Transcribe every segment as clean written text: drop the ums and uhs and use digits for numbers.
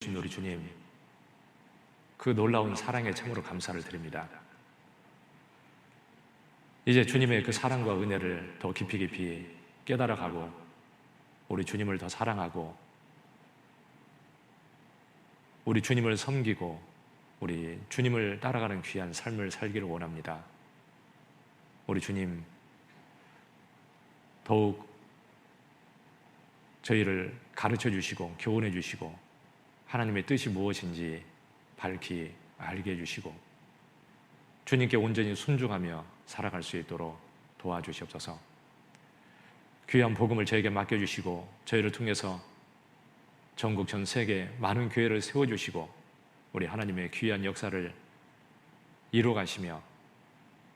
우리 주님, 그 놀라운 사랑에 참으로 감사를 드립니다. 이제 주님의 그 사랑과 은혜를 더 깊이 깨달아가고 우리 주님을 더 사랑하고 우리 주님을 섬기고 우리 주님을 따라가는 귀한 삶을 살기를 원합니다. 우리 주님, 더욱 저희를 가르쳐 주시고 교훈해 주시고 하나님의 뜻이 무엇인지 밝히 알게 해주시고 주님께 온전히 순종하며 살아갈 수 있도록 도와주시옵소서. 귀한 복음을 저에게 맡겨주시고 저희를 통해서 전국 전 세계 많은 교회를 세워주시고 우리 하나님의 귀한 역사를 이루어가시며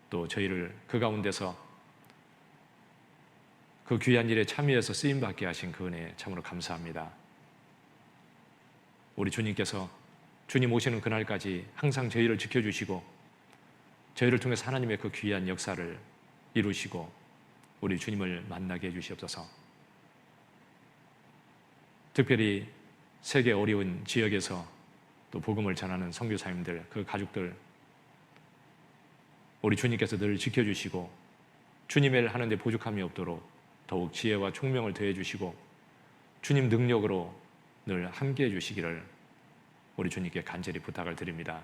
또 저희를 그 가운데서 그 귀한 일에 참여해서 쓰임받게 하신 그 은혜에 참으로 감사합니다. 우리 주님께서 주님 오시는 그날까지 항상 저희를 지켜주시고 저희를 통해서 하나님의 그 귀한 역사를 이루시고 우리 주님을 만나게 해주시옵소서. 특별히 세계 어려운 지역에서 또 복음을 전하는 선교사님들, 그 가족들 우리 주님께서 늘 지켜주시고 주님의 일 하는데 부족함이 없도록 더욱 지혜와 총명을 더해주시고 주님 능력으로 늘 함께해 주시기를 우리 주님께 간절히 부탁을 드립니다.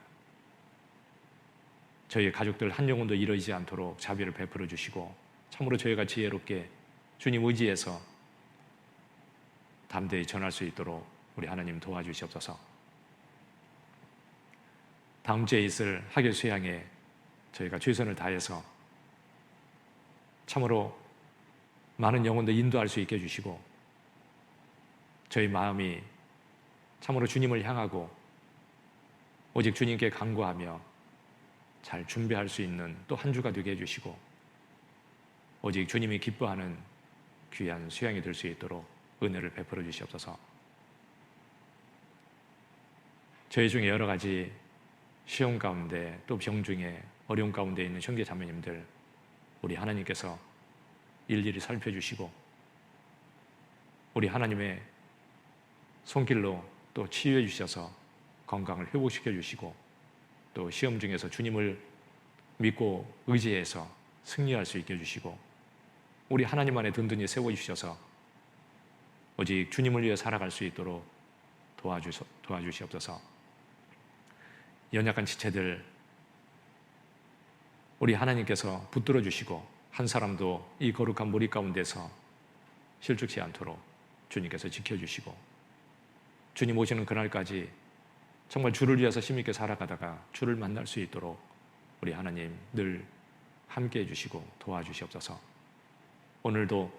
저희 가족들 한 영혼도 잃어지지 않도록 자비를 베풀어 주시고 참으로 저희가 지혜롭게 주님 의지해서 담대히 전할 수 있도록 우리 하나님 도와주시옵소서. 다음 주에 있을 학예 수양에 저희가 최선을 다해서 참으로 많은 영혼도 인도할 수 있게 해주시고 저희 마음이 참으로 주님을 향하고 오직 주님께 간구하며 잘 준비할 수 있는 또 한 주가 되게 해주시고 오직 주님이 기뻐하는 귀한 수양이 될 수 있도록 은혜를 베풀어 주시옵소서. 저희 중에 여러 가지 시험 가운데 또 병 중에 어려운 가운데 있는 형제 자매님들 우리 하나님께서 일일이 살펴주시고 우리 하나님의 손길로 또 치유해 주셔서 건강을 회복시켜 주시고 또 시험 중에서 주님을 믿고 의지해서 승리할 수 있게 해주시고 우리 하나님 안에 든든히 세워주셔서 오직 주님을 위해 살아갈 수 있도록 도와주시옵소서. 연약한 지체들 우리 하나님께서 붙들어 주시고 한 사람도 이 거룩한 무리 가운데서 실족치 않도록 주님께서 지켜주시고 주님 오시는 그날까지 정말 주를 위해서 힘있게 살아가다가 주를 만날 수 있도록 우리 하나님 늘 함께해 주시고 도와주시옵소서. 오늘도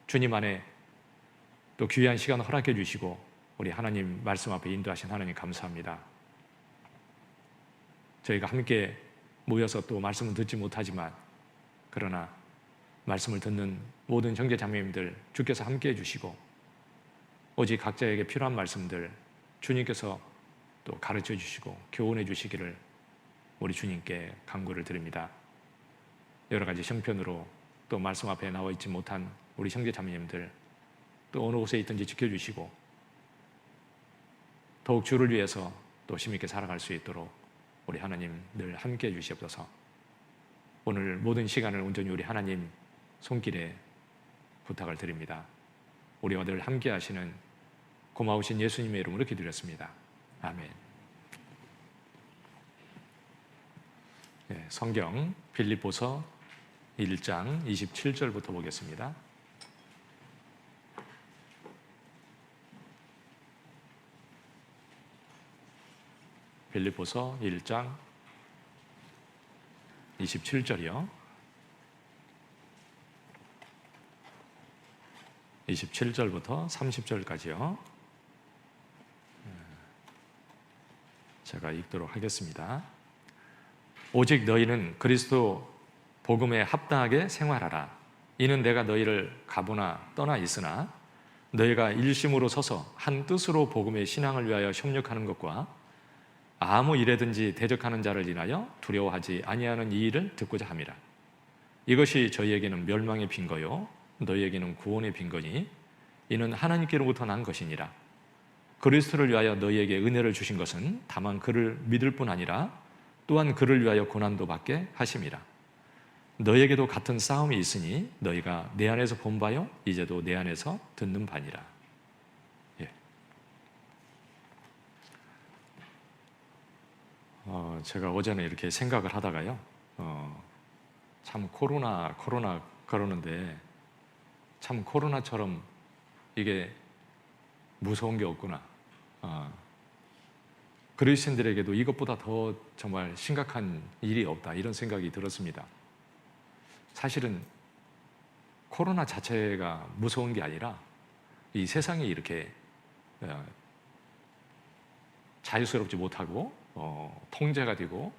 주님 안에 또 귀한 시간 허락해 주시고 우리 하나님 말씀 앞에 인도하신 하나님 감사합니다. 저희가 함께 모여서 또 말씀을 듣지 못하지만 그러나 말씀을 듣는 모든 형제 자매님들 주께서 함께해 주시고 오직 각자에게 필요한 말씀들 주님께서 또 가르쳐 주시고 교훈해 주시기를 우리 주님께 간구를 드립니다. 여러 가지 형편으로 또 말씀 앞에 나와 있지 못한 우리 형제 자매님들 또 어느 곳에 있든지 지켜주시고 더욱 주를 위해서 또 힘있게 살아갈 수 있도록 우리 하나님 늘 함께해 주시옵소서. 오늘 모든 시간을 온전히 우리 하나님 손길에 부탁을 드립니다. 우리와 늘 함께 하시는 고마우신 예수님의 이름으로 기도드렸습니다. 아멘. 네, 성경 빌립보서 1장 27절부터 보겠습니다. 빌립보서 1장 27절이요. 27절부터 30절까지요. 제가 읽도록 하겠습니다. 오직 너희는 그리스도 복음에 합당하게 생활하라. 이는 내가 너희를 가보나 떠나 있으나 너희가 일심으로 서서 한 뜻으로 복음의 신앙을 위하여 협력하는 것과 아무 일에든지 대적하는 자를 인하여 두려워하지 아니하는 이 일을 듣고자 함이라. 이것이 저희에게는 멸망의 빈거요 너희에게는 구원의 빈거니 이는 하나님께로부터 난 것이니라. 그리스도를 위하여 너희에게 은혜를 주신 것은 다만 그를 믿을 뿐 아니라 또한 그를 위하여 고난도 받게 하심이라. 너희에게도 같은 싸움이 있으니 너희가 내 안에서 본 바요 이제도 내 안에서 듣는 바니라. 예. 제가 어제는 이렇게 생각을 하다가요, 참 코로나 그러는데 참 코로나처럼 이게 무서운 게 없구나. 그리스도인들에게도 이것보다 더 정말 심각한 일이 없다, 이런 생각이 들었습니다. 사실은 코로나 자체가 무서운 게 아니라 이 세상이 이렇게 자유스럽지 못하고 통제가 되고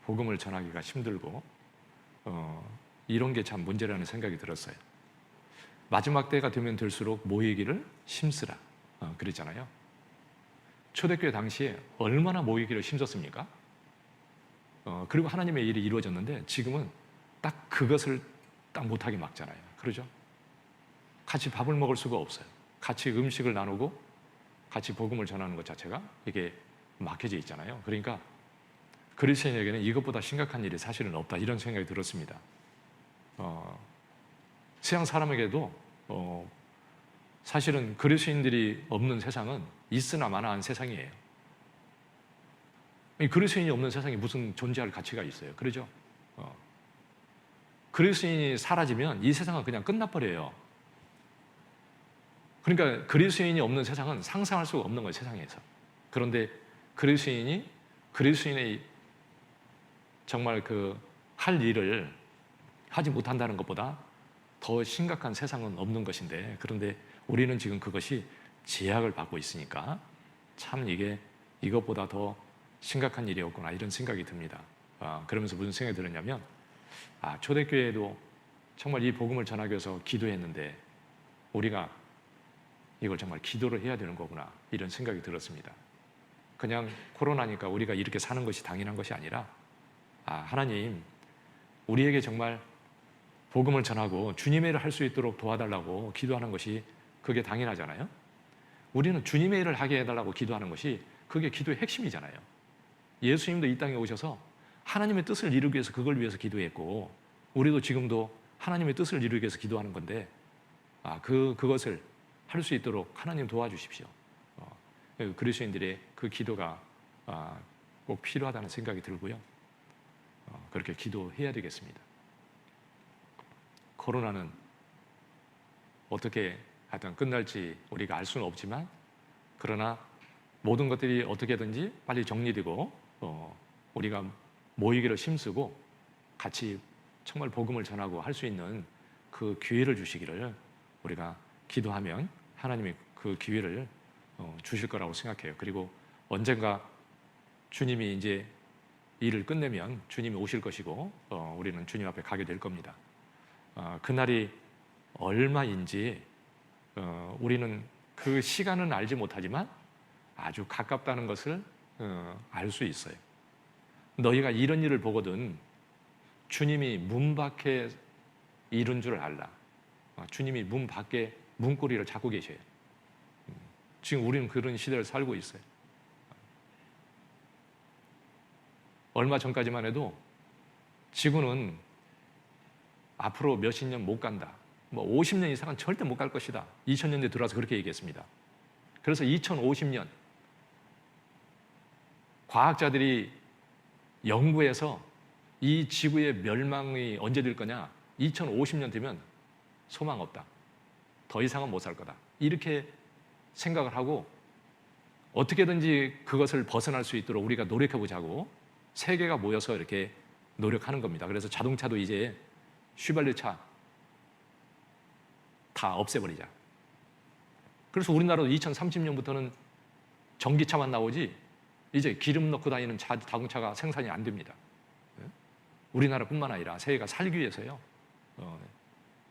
복음을 전하기가 힘들고 이런 게 참 문제라는 생각이 들었어요. 마지막 때가 되면 될수록 모이기를 힘쓰라 그랬잖아요. 초대교회 당시에 얼마나 모이기를 힘썼습니까? 그리고 하나님의 일이 이루어졌는데 지금은 딱 그것을 딱 못하게 막잖아요. 그러죠? 같이 밥을 먹을 수가 없어요. 같이 음식을 나누고 같이 복음을 전하는 것 자체가 이게 막혀져 있잖아요. 그러니까 그리스도인에게는 이것보다 심각한 일이 사실은 없다, 이런 생각이 들었습니다. 서양 사람에게도 사실은 그리스도인들이 없는 세상은 있으나 마나한 세상이에요. 그리스도인이 없는 세상에 무슨 존재할 가치가 있어요. 그러죠? 그리스도인이 사라지면 이 세상은 그냥 끝나버려요. 그러니까 그리스도인이 없는 세상은 상상할 수가 없는 거예요, 세상에서. 그런데 그리스도인의 정말 할 일을 하지 못한다는 것보다 더 심각한 세상은 없는 것인데, 그런데 우리는 지금 그것이 제약을 받고 있으니까 참 이것보다 더 심각한 일이 없구나, 이런 생각이 듭니다. 그러면서 무슨 생각이 들었냐면, 초대교회에도 정말 이 복음을 전하기 위해서 기도했는데 우리가 이걸 정말 기도를 해야 되는 거구나, 이런 생각이 들었습니다. 그냥 코로나니까 우리가 이렇게 사는 것이 당연한 것이 아니라, 하나님, 우리에게 정말 복음을 전하고 주님의 일을 할 수 있도록 도와달라고 기도하는 것이 그게 당연하잖아요. 우리는 주님의 일을 하게 해달라고 기도하는 것이 그게 기도의 핵심이잖아요. 예수님도 이 땅에 오셔서 하나님의 뜻을 이루기 위해서 그걸 위해서 기도했고, 우리도 지금도 하나님의 뜻을 이루기 위해서 기도하는 건데, 그것을 할 수 있도록 하나님 도와주십시오. 그리스도인들의 그 기도가 꼭 필요하다는 생각이 들고요. 그렇게 기도해야 되겠습니다. 코로나는 어떻게 하여튼 끝날지 우리가 알 수는 없지만, 그러나 모든 것들이 어떻게든지 빨리 정리되고 우리가 모이기를 힘쓰고 같이 정말 복음을 전하고 할 수 있는 그 기회를 주시기를 우리가 기도하면 하나님이 그 기회를 주실 거라고 생각해요. 그리고 언젠가 주님이 이제 일을 끝내면 주님이 오실 것이고 우리는 주님 앞에 가게 될 겁니다. 그날이 얼마인지 우리는 그 시간은 알지 못하지만 아주 가깝다는 것을 알 수 있어요. 너희가 이런 일을 보거든 주님이 문 밖에 이른 줄 알라. 주님이 문 밖에 문고리를 잡고 계셔요. 지금 우리는 그런 시대를 살고 있어요. 얼마 전까지만 해도 지구는 앞으로 몇십 년 못 간다, 50년 이상은 절대 못 갈 것이다, 2000년대 들어와서 그렇게 얘기했습니다. 그래서 2050년 과학자들이 연구해서 이 지구의 멸망이 언제 될 거냐, 2050년 되면 소망 없다, 더 이상은 못 살 거다, 이렇게 생각을 하고 어떻게든지 그것을 벗어날 수 있도록 우리가 노력해보자고 세계가 모여서 이렇게 노력하는 겁니다. 그래서 자동차도 이제 휘발유차 다 없애버리자. 그래서 우리나라도 2030년부터는 전기차만 나오지 이제 기름 넣고 다니는 자동차가 생산이 안 됩니다. 우리나라뿐만 아니라 세계가 살기 위해서요.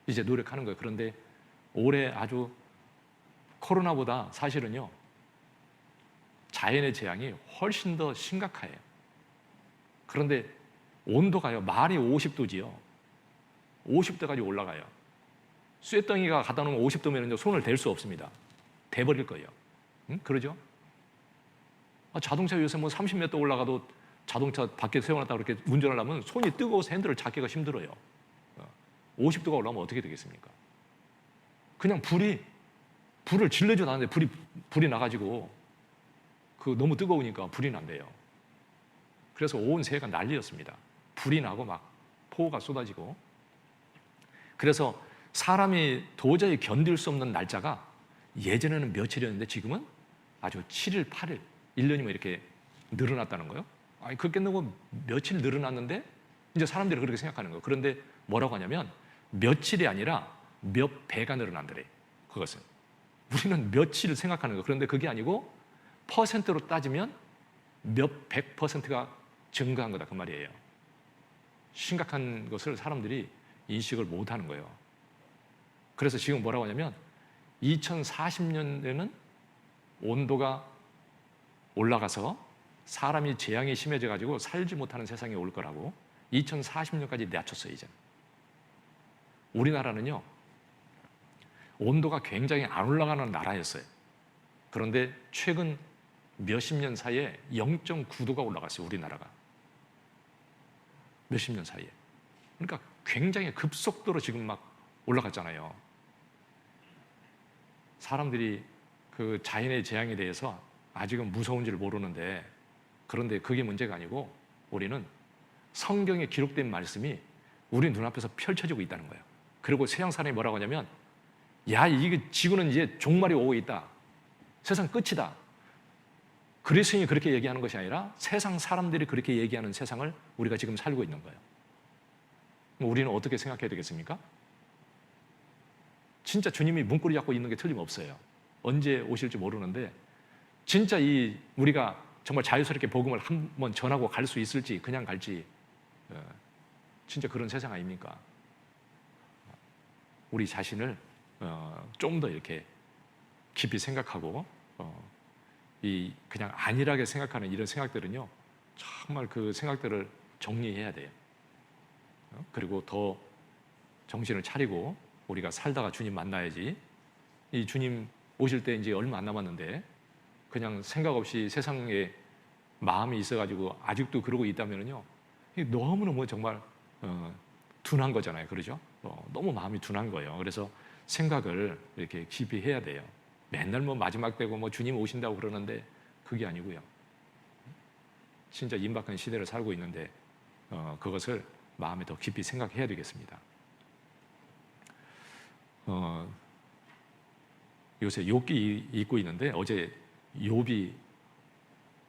이제 노력하는 거예요. 그런데 올해 아주 코로나보다 사실은요, 자연의 재앙이 훨씬 더 심각해요. 그런데 온도가요, 말이 50도지요. 50도까지 올라가요. 쇠덩이가 갖다 놓으면 50도면 손을 댈 수 없습니다. 대버릴 거예요. 그러죠? 자동차 요새 뭐 30m 올라가도 자동차 밖에 세워놨다 그렇게 운전하려면 손이 뜨거워서 핸들을 잡기가 힘들어요. 50도가 올라오면 어떻게 되겠습니까? 그냥 불을 질러줘도 나는데 불이 나가지고 너무 뜨거우니까 불이 난대요. 그래서 온 세계가 난리였습니다. 불이 나고 막 폭우가 쏟아지고. 그래서 사람이 도저히 견딜 수 없는 날짜가 예전에는 며칠이었는데 지금은 아주 7일, 8일, 1년이면 이렇게 늘어났다는 거예요. 그렇게 너무 며칠 늘어났는데 이제 사람들이 그렇게 생각하는 거예요. 그런데 뭐라고 하냐면 며칠이 아니라 몇 배가 늘어난다래. 그것은 우리는 며칠을 생각하는 거예요. 그런데 그게 아니고 퍼센트로 따지면 몇 100%가 증가한 거다 그 말이에요. 심각한 것을 사람들이 인식을 못하는 거예요. 그래서 지금 뭐라고 하냐면 2040년에는 온도가 올라가서 사람이 재앙이 심해져 가지고 살지 못하는 세상이 올 거라고 2040년까지 낮췄어요. 이제 우리나라는요 온도가 굉장히 안 올라가는 나라였어요. 그런데 최근 몇십 년 사이에 0.9도가 올라갔어요. 우리나라가 몇십 년 사이에. 그러니까 굉장히 급속도로 지금 막 올라갔잖아요. 사람들이 그 자연의 재앙에 대해서 아직은 무서운지를 모르는데, 그런데 그게 문제가 아니고 우리는 성경에 기록된 말씀이 우리 눈앞에서 펼쳐지고 있다는 거예요. 그리고 서양 사람이 뭐라고 하냐면 이게 지구는 이제 종말이 오고 있다. 세상 끝이다. 그리스도인이 그렇게 얘기하는 것이 아니라 세상 사람들이 그렇게 얘기하는 세상을 우리가 지금 살고 있는 거예요. 우리는 어떻게 생각해야 되겠습니까? 진짜 주님이 문고리 잡고 있는 게 틀림없어요. 언제 오실지 모르는데 진짜 우리가 정말 자유스럽게 복음을 한번 전하고 갈 수 있을지, 그냥 갈지, 진짜 그런 세상 아닙니까? 우리 자신을 좀 더 이렇게 깊이 생각하고 그냥 안일하게 생각하는 이런 생각들은요 정말 그 생각들을 정리해야 돼요. 그리고 더 정신을 차리고 우리가 살다가 주님 만나야지. 이 주님 오실 때 이제 얼마 안 남았는데 그냥 생각 없이 세상에 마음이 있어가지고 아직도 그러고 있다면요 너무너무 정말 둔한 거잖아요. 그러죠? 너무 마음이 둔한 거예요. 그래서 생각을 이렇게 깊이 해야 돼요. 맨날 마지막 되고 주님 오신다고 그러는데 그게 아니고요. 진짜 임박한 시대를 살고 있는데 그것을 마음에 더 깊이 생각해야 되겠습니다. 요새 욥기 읽고 있는데 어제 욥이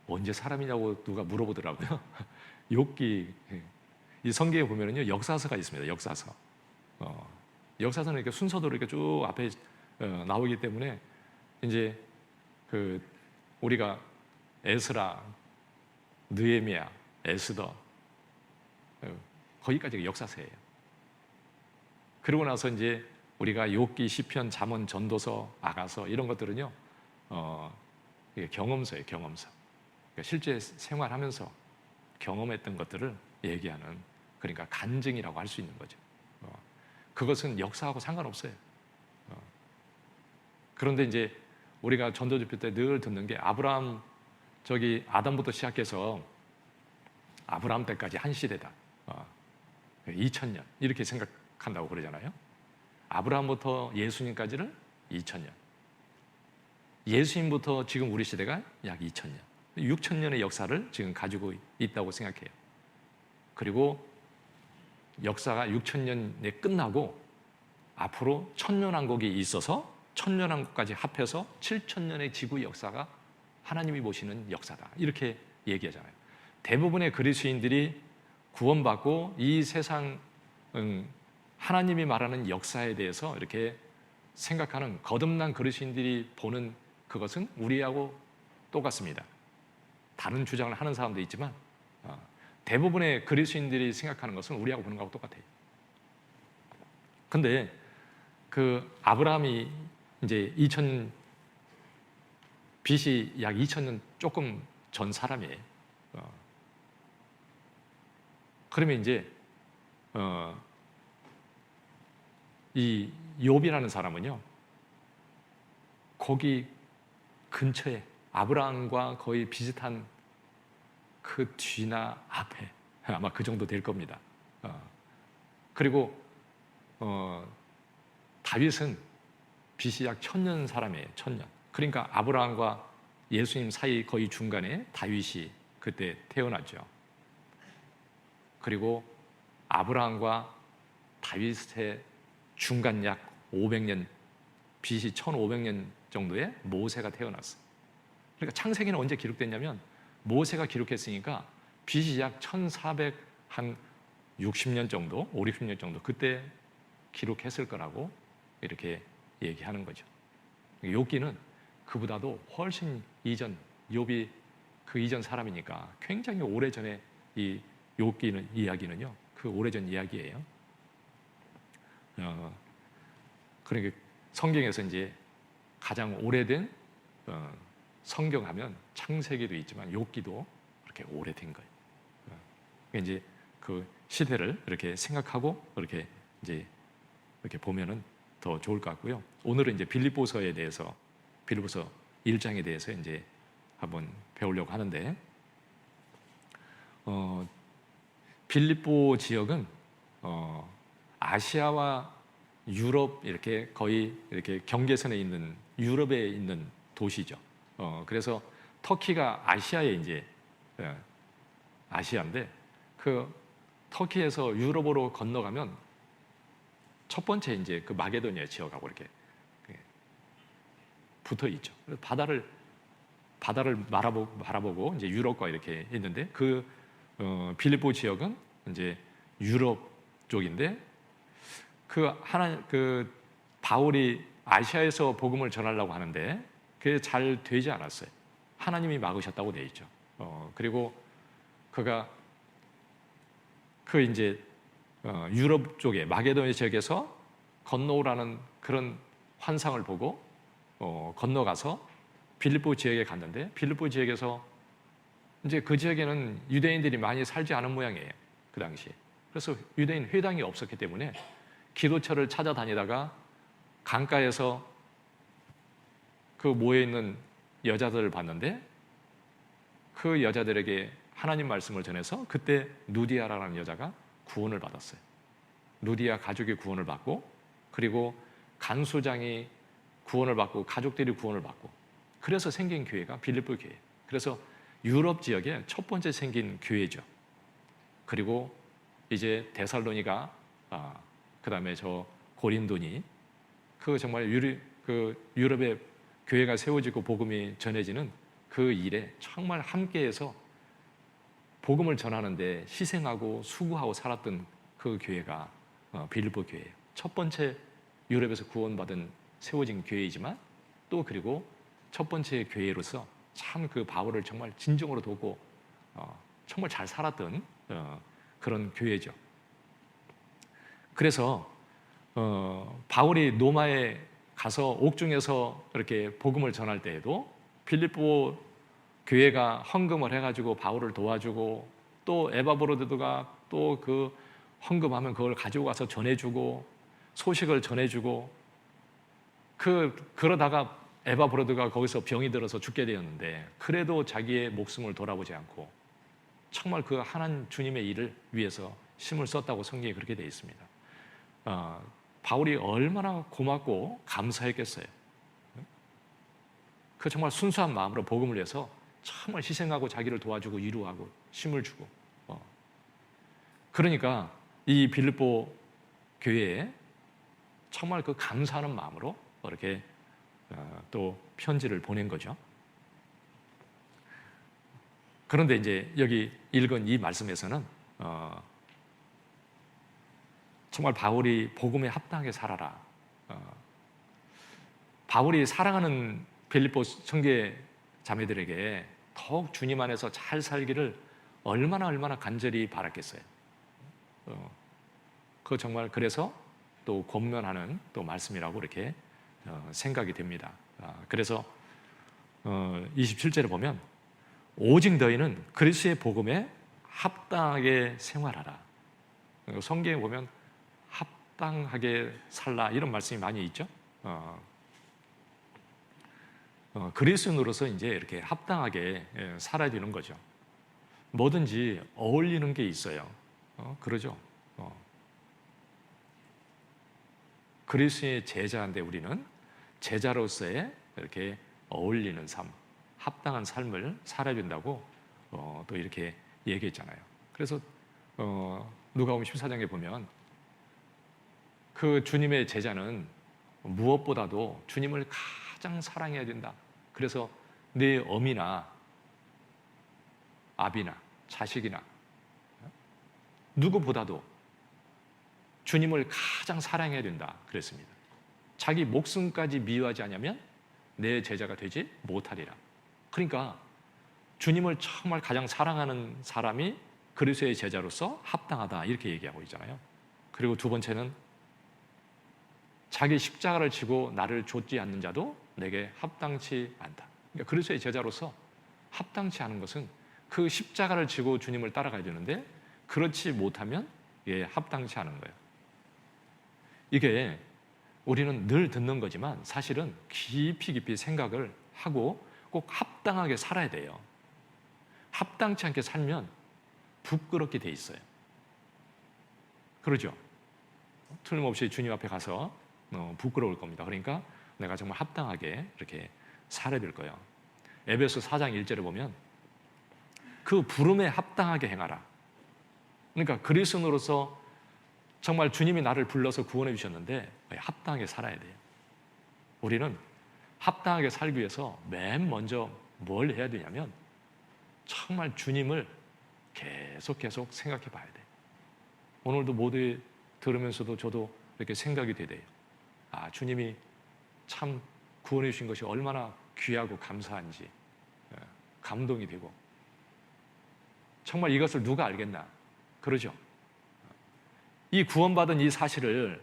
언제 사람이냐고 누가 물어보더라고요. 욥기 이 성경에 보면은요 역사서가 있습니다. 역사서. 역사서는 이렇게 순서대로 이렇게 쭉 앞에 나오기 때문에 이제 우리가 에스라, 느헤미야, 에스더 거기까지가 역사서예요. 그러고 나서 이제 우리가 욥기, 시편, 잠언, 전도서, 아가서 이런 것들은요 이게 경험서예요. 경험서. 그러니까 실제 생활하면서 경험했던 것들을 얘기하는, 그러니까 간증이라고 할 수 있는 거죠. 그것은 역사하고 상관없어요. 그런데 이제 우리가 전도집회 때 늘 듣는 게 아담부터 시작해서 아브라함 때까지 한 시대다. 2000년 이렇게 생각한다고 그러잖아요. 아브라함부터 예수님까지는 2000년. 예수님부터 지금 우리 시대가 약 2000년. 6000년의 역사를 지금 가지고 있다고 생각해요. 그리고 역사가 6000년에 끝나고 앞으로 천년왕국이 있어서 천년왕국까지 합해서 7000년의 지구 역사가 하나님이 보시는 역사다. 이렇게 얘기하잖아요. 대부분의 그리스도인들이 구원받고 이 세상 하나님이 말하는 역사에 대해서 이렇게 생각하는 거듭난 그리스도인들이 보는 그것은 우리하고 똑같습니다. 다른 주장을 하는 사람도 있지만 대부분의 그리스도인들이 생각하는 것은 우리하고 보는 것하고 똑같아요. 근데 아브라함이 이제 BC 약 2000년 조금 전 사람이에요. 그러면 이제 이 욥이라는 사람은요 거기 근처에 아브라함과 거의 비슷한 그 뒤나 앞에 아마 그 정도 될 겁니다. 그리고 다윗은 BC 약 1000년 사람이에요. 1000년. 그러니까 아브라함과 예수님 사이 거의 중간에 다윗이 그때 태어났죠. 그리고 아브라함과 다윗의 중간 약 500년, BC 1500년 정도에 모세가 태어났어요. 그러니까 창세기는 언제 기록됐냐면 모세가 기록했으니까 BC 약 1460년 정도, 5, 60년 정도 그때 기록했을 거라고 이렇게 얘기하는 거죠. 욥기는 그보다도 훨씬 이전, 욥이 그 이전 사람이니까 굉장히 오래전에 이 욥기는 이야기는요, 그 오래전 이야기예요. 그러니까 성경에서 이제 가장 오래된 성경하면 창세기도 있지만 욥기도 그렇게 오래된 거예요. 그러니까 이제 그 시대를 이렇게 생각하고 이렇게 이제 이렇게 보면은 더 좋을 것 같고요. 오늘은 이제 빌립보서에 대해서, 빌립보서 1장에 대해서 이제 한번 배우려고 하는데, 빌립보 지역은 아시아와 유럽 이렇게 거의 이렇게 경계선에 있는 유럽에 있는 도시죠. 그래서 터키가 아시아에 이제 아시아인데 그 터키에서 유럽으로 건너가면 첫 번째 이제 그 마게도니아 지역하고 이렇게 붙어 있죠. 바다를 바라보고 이제 유럽과 이렇게 있는데 그 빌립보 지역은 이제 유럽 쪽인데 그 바울이 아시아에서 복음을 전하려고 하는데 그게 잘 되지 않았어요. 하나님이 막으셨다고 돼 있죠. 그리고 그가 이제 유럽 쪽에 마게도니아 지역에서 건너오라는 그런 환상을 보고 건너가서 빌립보 지역에 갔는데 빌립보 지역에서 이제 그 지역에는 유대인들이 많이 살지 않은 모양이에요. 그 당시에. 그래서 유대인 회당이 없었기 때문에 기도처를 찾아다니다가 강가에서 그 모여있는 여자들을 봤는데 그 여자들에게 하나님 말씀을 전해서 그때 누디아라는 여자가 구원을 받았어요. 누디아 가족이 구원을 받고 그리고 간수장이 구원을 받고 가족들이 구원을 받고 그래서 생긴 교회가 빌립보 교회예요. 그래서 유럽 지역에 첫 번째 생긴 교회죠. 그리고 이제 데살로니가 그다음에 저 고린도니 그 정말 유럽의 교회가 세워지고 복음이 전해지는 그 일에 정말 함께해서 복음을 전하는데 희생하고 수고하고 살았던 그 교회가 빌립보 교회예요. 첫 번째 유럽에서 구원받은 세워진 교회이지만 또 그리고 첫 번째 교회로서 참 그 바울을 정말 진정으로 돕고 정말 잘 살았던 그런 교회죠. 그래서 바울이 로마에 가서 옥중에서 이렇게 복음을 전할 때에도 빌립보 교회가 헌금을 해가지고 바울을 도와주고 또 에바브로드가 또 그 헌금하면 그걸 가지고 가서 전해주고 소식을 전해주고 그러다가 에바브로드가 거기서 병이 들어서 죽게 되었는데 그래도 자기의 목숨을 돌아보지 않고 정말 그 하나님 주님의 일을 위해서 힘을 썼다고 성경에 그렇게 되어 있습니다. 바울이 얼마나 고맙고 감사했겠어요. 그 정말 순수한 마음으로 복음을 위해서 정말 희생하고 자기를 도와주고 위로하고 힘을 주고 그러니까 이 빌립보 교회에 정말 그 감사하는 마음으로 이렇게 또 편지를 보낸 거죠. 그런데 이제 여기 읽은 이 말씀에서는 정말 바울이 복음에 합당하게 살아라. 바울이 사랑하는 빌립보 형제 자매들에게 더욱 주님 안에서 잘 살기를 얼마나 간절히 바랐겠어요. 그 정말 그래서 또 권면하는 또 말씀이라고 이렇게 생각이 됩니다. 그래서 27절에 보면 오직 너희는 그리스도의 복음에 합당하게 생활하라. 성경에 보면 합당하게 살라 이런 말씀이 많이 있죠. 그리스도인으로서 이제 이렇게 합당하게 살아야 되는 거죠. 뭐든지 어울리는 게 있어요. 그러죠. 그리스도의 제자인데 우리는 제자로서의 이렇게 어울리는 삶, 합당한 삶을 살아야 된다고 또 이렇게 얘기했잖아요. 그래서 누가복음 14장에 보면 그 주님의 제자는 무엇보다도 주님을 가장 사랑해야 된다. 그래서 내 어미나 아비나 자식이나 누구보다도 주님을 가장 사랑해야 된다 그랬습니다. 자기 목숨까지 미워하지 않으면 내 제자가 되지 못하리라. 그러니까 주님을 정말 가장 사랑하는 사람이 그리스도의 제자로서 합당하다 이렇게 얘기하고 있잖아요. 그리고 두 번째는 자기 십자가를 지고 나를 좇지 않는 자도 내게 합당치 않다. 그러니까 그리스도의 제자로서 합당치 않은 것은 그 십자가를 지고 주님을 따라가야 되는데 그렇지 못하면 합당치 않은 거예요. 이게 우리는 늘 듣는 거지만 사실은 깊이 생각을 하고 꼭 합당하게 살아야 돼요. 합당치 않게 살면 부끄럽게 돼 있어요. 그러죠? 틀림없이 주님 앞에 가서 부끄러울 겁니다. 그러니까 내가 정말 합당하게 이렇게 살아야 될 거예요. 에베소 4장 1절에 보면 그 부름에 합당하게 행하라. 그러니까 그리스도인으로서 정말 주님이 나를 불러서 구원해 주셨는데 합당하게 살아야 돼요. 우리는 합당하게 살기 위해서 맨 먼저 뭘 해야 되냐면 정말 주님을 계속 생각해 봐야 돼요. 오늘도 모두 들으면서도 저도 이렇게 생각이 돼요. 아, 주님이 참 구원해 주신 것이 얼마나 귀하고 감사한지 감동이 되고 정말 이것을 누가 알겠나? 그러죠? 이 구원받은 이 사실을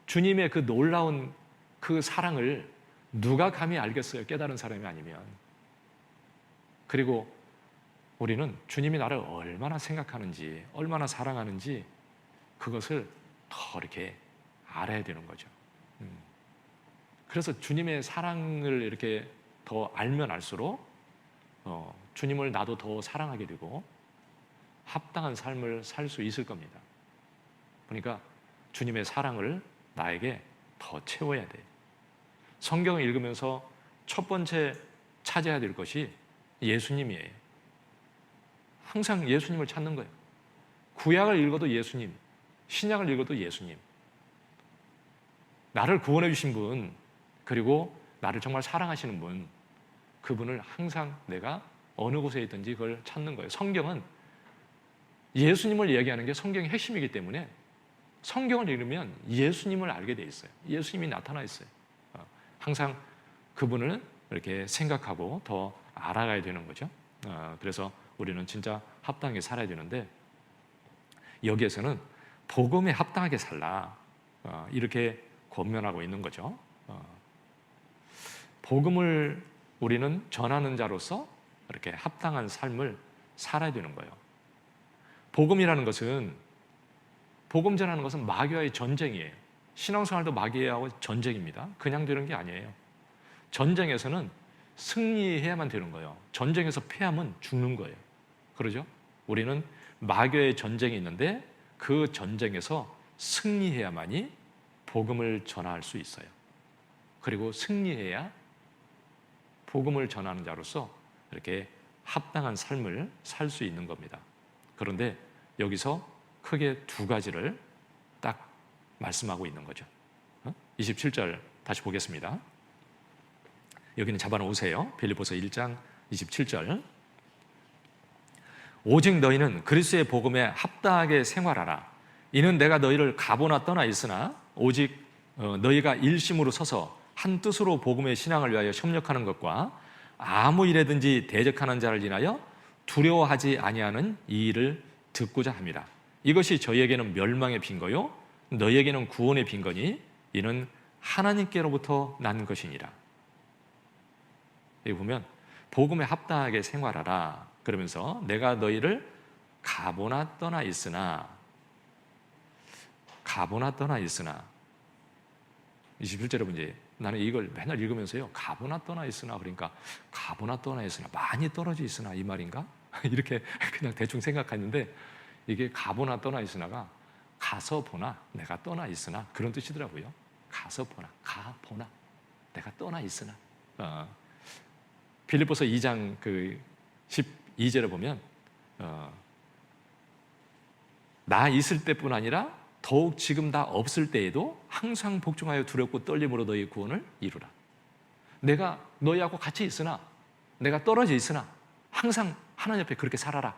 주님의 그 놀라운 그 사랑을 누가 감히 알겠어요? 깨달은 사람이 아니면. 그리고 우리는 주님이 나를 얼마나 생각하는지 얼마나 사랑하는지 그것을 더 이렇게 알아야 되는 거죠. 그래서 주님의 사랑을 이렇게 더 알면 알수록 주님을 나도 더 사랑하게 되고 합당한 삶을 살 수 있을 겁니다. 그러니까 주님의 사랑을 나에게 더 채워야 돼요. 성경을 읽으면서 첫 번째 찾아야 될 것이 예수님이에요. 항상 예수님을 찾는 거예요. 구약을 읽어도 예수님, 신약을 읽어도 예수님. 나를 구원해 주신 분, 그리고 나를 정말 사랑하시는 분, 그분을 항상 내가 어느 곳에 있든지 그걸 찾는 거예요. 성경은 예수님을 얘기하는 게 성경의 핵심이기 때문에 성경을 읽으면 예수님을 알게 돼 있어요. 예수님이 나타나 있어요. 항상 그분을 이렇게 생각하고 더 알아가야 되는 거죠. 그래서 우리는 진짜 합당하게 살아야 되는데 여기에서는 복음에 합당하게 살라 이렇게 권면하고 있는 거죠. 복음을 우리는 전하는 자로서 이렇게 합당한 삶을 살아야 되는 거예요. 복음이라는 것은 복음 전하는 것은 마귀와의 전쟁이에요. 신앙생활도 마귀하고 전쟁입니다. 그냥 되는 게 아니에요. 전쟁에서는 승리해야만 되는 거예요. 전쟁에서 패하면 죽는 거예요. 그러죠? 우리는 마귀의 전쟁이 있는데 그 전쟁에서 승리해야만이 복음을 전할 수 있어요. 그리고 승리해야 복음을 전하는 자로서 이렇게 합당한 삶을 살 수 있는 겁니다. 그런데 여기서 크게 두 가지를 딱 말씀하고 있는 거죠. 27절 다시 보겠습니다. 여기는 잡아놓으세요. 빌립보서 1장 27절. 오직 너희는 그리스도의 복음에 합당하게 생활하라. 이는 내가 너희를 가보나 떠나 있으나 오직 너희가 일심으로 서서 한 뜻으로 복음의 신앙을 위하여 협력하는 것과 아무 일에든지 대적하는 자를 인하여 두려워하지 아니하는 이 일을 듣고자 합니다. 이것이 저희에게는 멸망의 빈거요 너희에게는 구원의 빈거니 이는 하나님께로부터 난 것이니라. 여기 보면 복음에 합당하게 생활하라 그러면서 내가 너희를 가보나 떠나 있으나 27절에 이제 나는 이걸 맨날 읽으면서요, 가보나 떠나 있으나, 그러니까 가보나 떠나 있으나 많이 떨어져 있으나 이 말인가? 이렇게 그냥 대충 생각했는데, 이게 가보나 떠나 있으나가 가서 보나 내가 떠나 있으나 그런 뜻이더라고요. 가서 보나, 가보나 내가 떠나 있으나. 빌립보서 2장 그 12절에 보면 나 있을 때뿐 아니라 더욱 지금 다 없을 때에도 항상 복종하여 두렵고 떨림으로 너희 구원을 이루라. 내가 너희하고 같이 있으나, 내가 떨어져 있으나 항상 하나님 옆에 그렇게 살아라.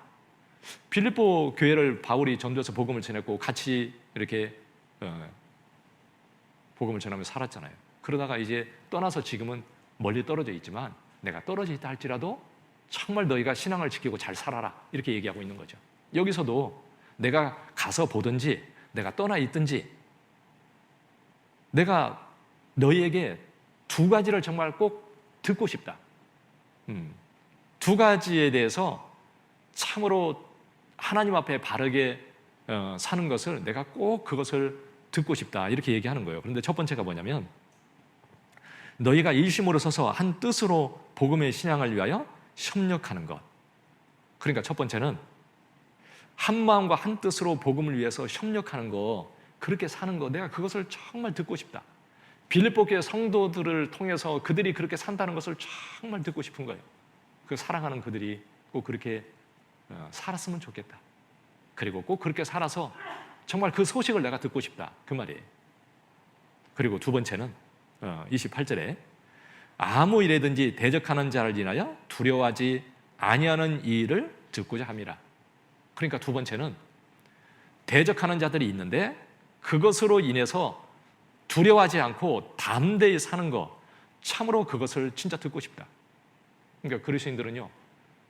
빌립보 교회를 바울이 전도해서 복음을 전했고 같이 이렇게 복음을 전하면서 살았잖아요. 그러다가 이제 떠나서 지금은 멀리 떨어져 있지만 내가 떨어져 있다 할지라도 정말 너희가 신앙을 지키고 잘 살아라, 이렇게 얘기하고 있는 거죠. 여기서도 내가 가서 보든지 내가 떠나 있든지 내가 너희에게 두 가지를 정말 꼭 듣고 싶다. 두 가지에 대해서 참으로 하나님 앞에 바르게 사는 것을 내가 꼭 그것을 듣고 싶다, 이렇게 얘기하는 거예요. 그런데 첫 번째가 뭐냐면, 너희가 일심으로 서서 한 뜻으로 복음의 신앙을 위하여 협력하는 것. 그러니까 첫 번째는 한 마음과 한 뜻으로 복음을 위해서 협력하는 거, 그렇게 사는 거, 내가 그것을 정말 듣고 싶다. 빌립보 교회 성도들을 통해서 그들이 그렇게 산다는 것을 정말 듣고 싶은 거예요. 그 사랑하는 그들이 꼭 그렇게 살았으면 좋겠다. 그리고 꼭 그렇게 살아서 정말 그 소식을 내가 듣고 싶다, 그 말이에요. 그리고 두 번째는 28절에 아무 일에든지 대적하는 자를 인하여 두려워하지 아니하는 이 일을 듣고자 함이라. 그러니까 두 번째는 대적하는 자들이 있는데 그것으로 인해서 두려워하지 않고 담대히 사는 거, 참으로 그것을 진짜 듣고 싶다. 그러니까 그리스도인들은요,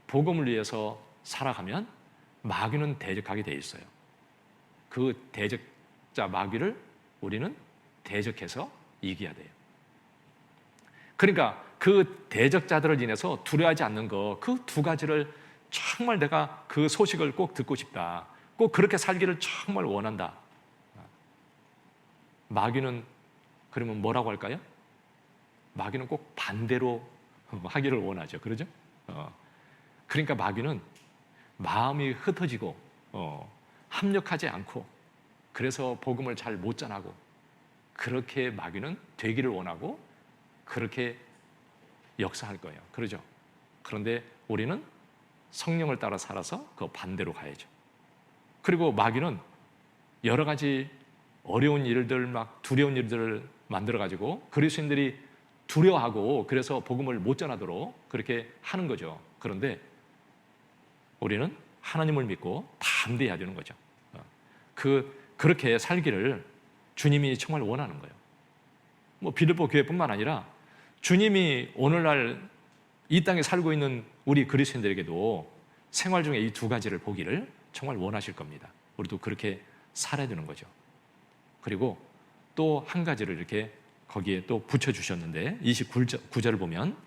복음을 위해서 살아가면 마귀는 대적하게 돼 있어요. 그 대적자 마귀를 우리는 대적해서 이겨야 돼요. 그러니까 그 대적자들을 인해서 두려워하지 않는 거, 그 두 가지를 정말 내가 그 소식을 꼭 듣고 싶다. 꼭 그렇게 살기를 정말 원한다. 마귀는 그러면 뭐라고 할까요? 마귀는 꼭 반대로 하기를 원하죠. 그러죠? 그러니까 마귀는 마음이 흩어지고 합력하지 않고, 그래서 복음을 잘 못 전하고, 그렇게 마귀는 되기를 원하고 그렇게 역사할 거예요. 그러죠? 그런데 우리는 성령을 따라 살아서 그 반대로 가야죠. 그리고 마귀는 여러 가지 어려운 일들, 막 두려운 일들을 만들어가지고 그리스도인들이 두려워하고 그래서 복음을 못 전하도록 그렇게 하는 거죠. 그런데 우리는 하나님을 믿고 담대해야 되는 거죠. 그렇게 살기를 주님이 정말 원하는 거예요. 뭐 빌립보 교회뿐만 아니라 주님이 오늘날 이 땅에 살고 있는 우리 그리스도인들에게도 생활 중에 이 두 가지를 보기를 정말 원하실 겁니다. 우리도 그렇게 살아야 되는 거죠. 그리고 또 한 가지를 이렇게 거기에 또 붙여주셨는데, 29절을 보면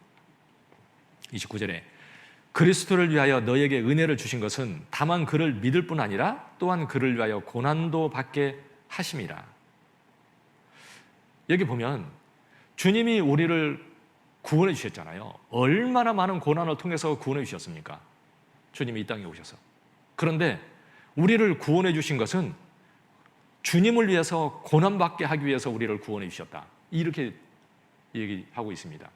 29절에 그리스도를 위하여 너에게 은혜를 주신 것은 다만 그를 믿을 뿐 아니라 또한 그를 위하여 고난도 받게 하심이라. 여기 보면 주님이 우리를 구원해 주셨잖아요. 얼마나 많은 고난을 통해서 구원해 주셨습니까? 주님이 이 땅에 오셔서. 그런데 우리를 구원해 주신 것은 주님을 위해서 고난받게 하기 위해서 우리를 구원해 주셨다, 이렇게 얘기하고 있습니다.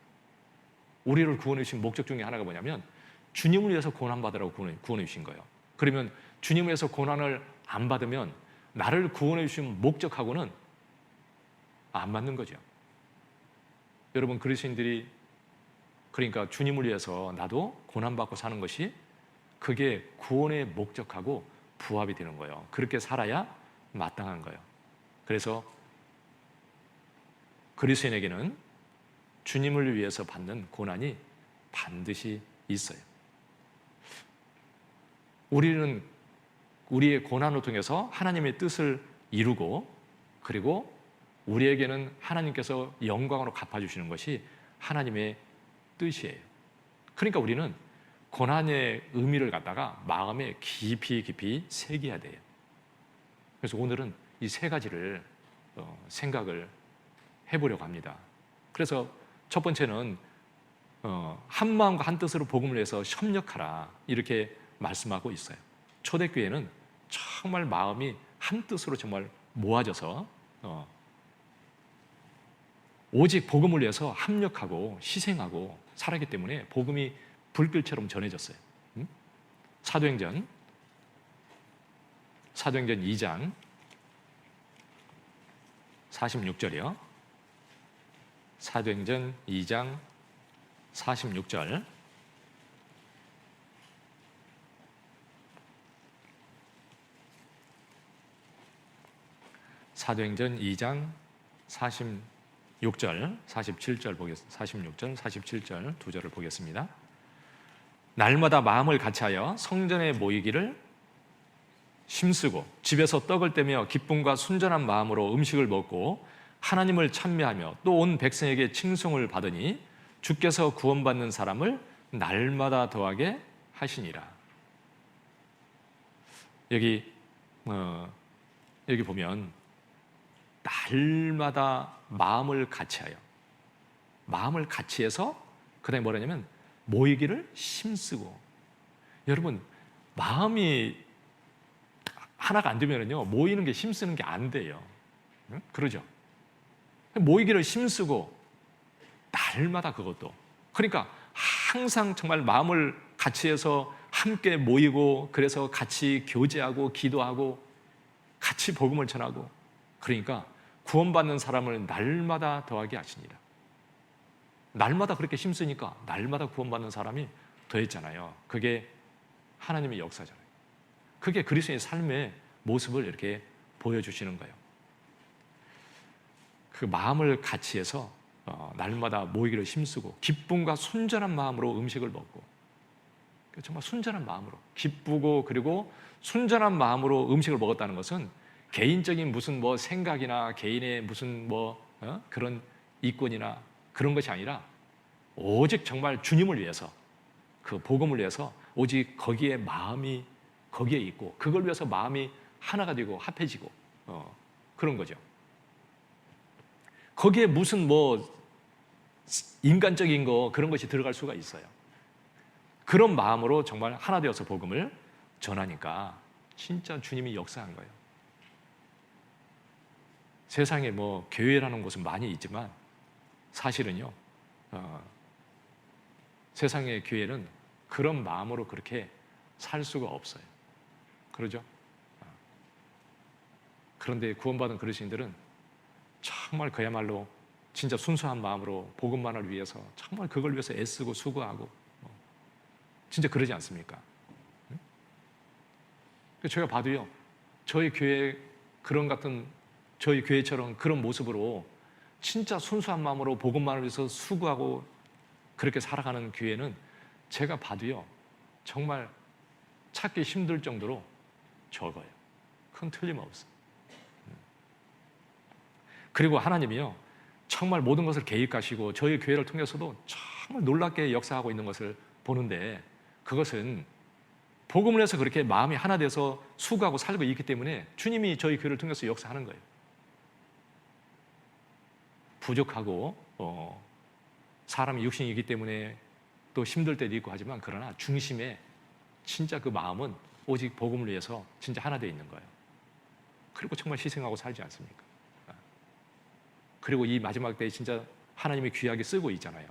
우리를 구원해 주신 목적 중에 하나가 뭐냐면 주님을 위해서 고난받으라고 구원해 주신 거예요. 그러면 주님을 위해서 고난을 안 받으면 나를 구원해 주신 목적하고는 안 맞는 거죠. 여러분, 그리스도인들이 그러니까 주님을 위해서 나도 고난받고 사는 것이 그게 구원의 목적하고 부합이 되는 거예요. 그렇게 살아야 마땅한 거예요. 그래서 그리스도인에게는 주님을 위해서 받는 고난이 반드시 있어요. 우리는 우리의 고난을 통해서 하나님의 뜻을 이루고, 그리고 우리에게는 하나님께서 영광으로 갚아주시는 것이 하나님의 뜻이에요. 그러니까 우리는 고난의 의미를 갖다가 마음에 깊이 새겨야 돼요. 그래서 오늘은 이 세 가지를 생각을 해보려고 합니다. 그래서 첫 번째는 한 마음과 한 뜻으로 복음을 위해서 협력하라 이렇게 말씀하고 있어요. 초대교회는 정말 마음이 한 뜻으로 정말 모아져서 오직 복음을 위해서 합력하고 희생하고 살았기 때문에 복음이 불길처럼 전해졌어요. 사도행전 2장 46절이요. 사도행전 2장 46절. 사도행전 2장 46절, 47절 보겠습니다. 46절, 47절 두 절을 보겠습니다. 날마다 마음을 같이하여 성전에 모이기를 힘쓰고 집에서 떡을 떼며 기쁨과 순전한 마음으로 음식을 먹고 하나님을 찬미하며 또 온 백성에게 칭송을 받으니 주께서 구원받는 사람을 날마다 더하게 하시니라. 여기 보면 날마다 마음을 같이하여, 마음을 같이해서 그다음에 뭐라냐면 모이기를 힘쓰고. 여러분, 마음이 하나가 안 되면은요 모이는 게 힘쓰는 게 안 돼요. 응? 그러죠? 모이기를 힘쓰고 날마다 그것도. 그러니까 항상 정말 마음을 같이해서 함께 모이고 그래서 같이 교제하고 기도하고 같이 복음을 전하고 그러니까 구원받는 사람을 날마다 더하게 하시니라. 날마다 그렇게 힘쓰니까 날마다 구원받는 사람이 더했잖아요. 그게 하나님의 역사잖아요. 그게 그리스도의 삶의 모습을 이렇게 보여주시는 거예요. 그 마음을 같이 해서 날마다 모이기를 힘쓰고 기쁨과 순전한 마음으로 음식을 먹고, 정말 순전한 마음으로 기쁘고 그리고 순전한 마음으로 음식을 먹었다는 것은 개인적인 무슨 뭐 생각이나 개인의 무슨 그런 이권이나 그런 것이 아니라 오직 정말 주님을 위해서, 그 복음을 위해서 오직 거기에 마음이 거기에 있고 그걸 위해서 마음이 하나가 되고 합해지고 그런 거죠. 거기에 무슨 인간적인 거 그런 것이 들어갈 수가 있어요. 그런 마음으로 정말 하나 되어서 복음을 전하니까 진짜 주님이 역사한 거예요. 세상에 교회라는 곳은 많이 있지만 사실은요 세상의 교회는 그런 마음으로 그렇게 살 수가 없어요. 그러죠? 그런데 구원받은 그리스도인들은 정말 그야말로 진짜 순수한 마음으로 복음만을 위해서 정말 그걸 위해서 애쓰고 수고하고 진짜 그러지 않습니까? 제가 봐도요 저희 교회 저희 교회처럼 그런 모습으로 진짜 순수한 마음으로 복음만을 위해서 수고하고 그렇게 살아가는 교회는 제가 봐도요 정말 찾기 힘들 정도로 적어요. 그건 틀림없어요. 그리고 하나님이요 정말 모든 것을 계획하시고 저희 교회를 통해서도 정말 놀랍게 역사하고 있는 것을 보는데, 그것은 복음을 해서 그렇게 마음이 하나 돼서 수고하고 살고 있기 때문에 주님이 저희 교회를 통해서 역사하는 거예요. 부족하고 사람이 육신이기 때문에 또 힘들 때도 있고 하지만 그러나 중심에 진짜 그 마음은 오직 복음을 위해서 진짜 하나 되어 있는 거예요. 그리고 정말 희생하고 살지 않습니까? 그리고 이 마지막 때에 진짜 하나님이 귀하게 쓰고 있잖아요.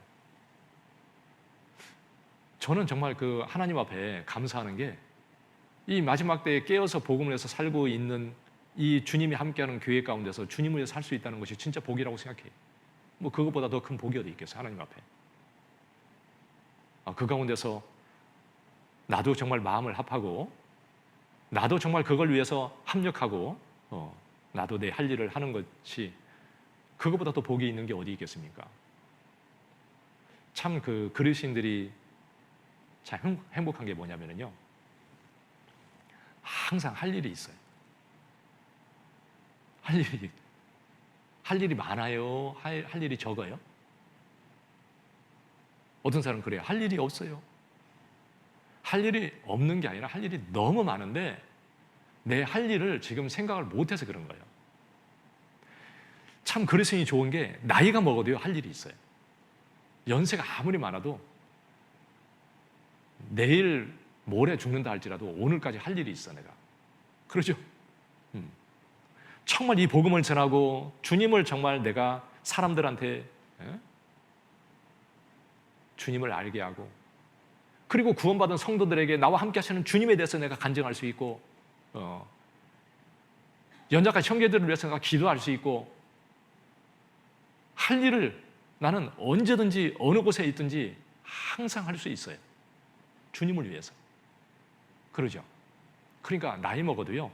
저는 정말 그 하나님 앞에 감사하는 게 이 마지막 때에 깨어서 복음을 해서 살고 있는 이 주님이 함께하는 교회 가운데서 주님을 위해서 살 수 있다는 것이 진짜 복이라고 생각해요. 그것보다 더 큰 복이 어디 있겠어요, 하나님 앞에. 그 가운데서 나도 정말 마음을 합하고 나도 정말 그걸 위해서 합력하고 나도 내 할 일을 하는 것이 그것보다 더 복이 있는 게 어디 있겠습니까? 참 그 그리스도인들이 참 행복한 게 뭐냐면요 항상 할 일이 있어요. 할 일이 많아요? 할 일이 적어요? 어떤 사람은 그래요. 할 일이 없어요. 할 일이 없는 게 아니라 할 일이 너무 많은데 내 할 일을 지금 생각을 못해서 그런 거예요. 참 그리스도인이 좋은 게 나이가 먹어도요 할 일이 있어요. 연세가 아무리 많아도 내일 모레 죽는다 할지라도 오늘까지 할 일이 있어 내가. 그러죠? 정말 이 복음을 전하고 주님을 정말 내가 사람들한테 주님을 알게 하고, 그리고 구원받은 성도들에게 나와 함께 하시는 주님에 대해서 내가 간증할 수 있고, 연약한 형제들을 위해서 내가 기도할 수 있고, 할 일을 나는 언제든지 어느 곳에 있든지 항상 할 수 있어요. 주님을 위해서. 그러죠? 그러니까 나이 먹어도요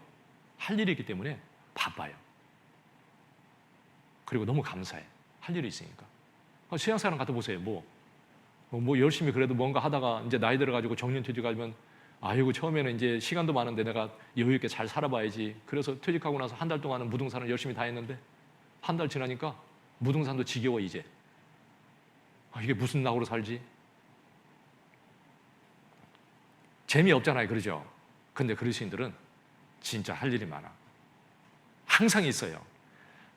할 일이 있기 때문에 바빠요. 그리고 너무 감사해. 할 일이 있으니까. 수양사랑 갖다 보세요. 뭐 열심히 그래도 뭔가 하다가 이제 나이 들어가지고 정년퇴직하면 아이고 처음에는 이제 시간도 많은데 내가 여유 있게 잘 살아봐야지. 그래서 퇴직하고 나서 한 달 동안은 무등산을 열심히 다 했는데 한 달 지나니까 무등산도 지겨워 이제. 이게 무슨 낙으로 살지? 재미없잖아요. 그러죠? 근데 그리스도인들은 진짜 할 일이 많아. 항상 있어요.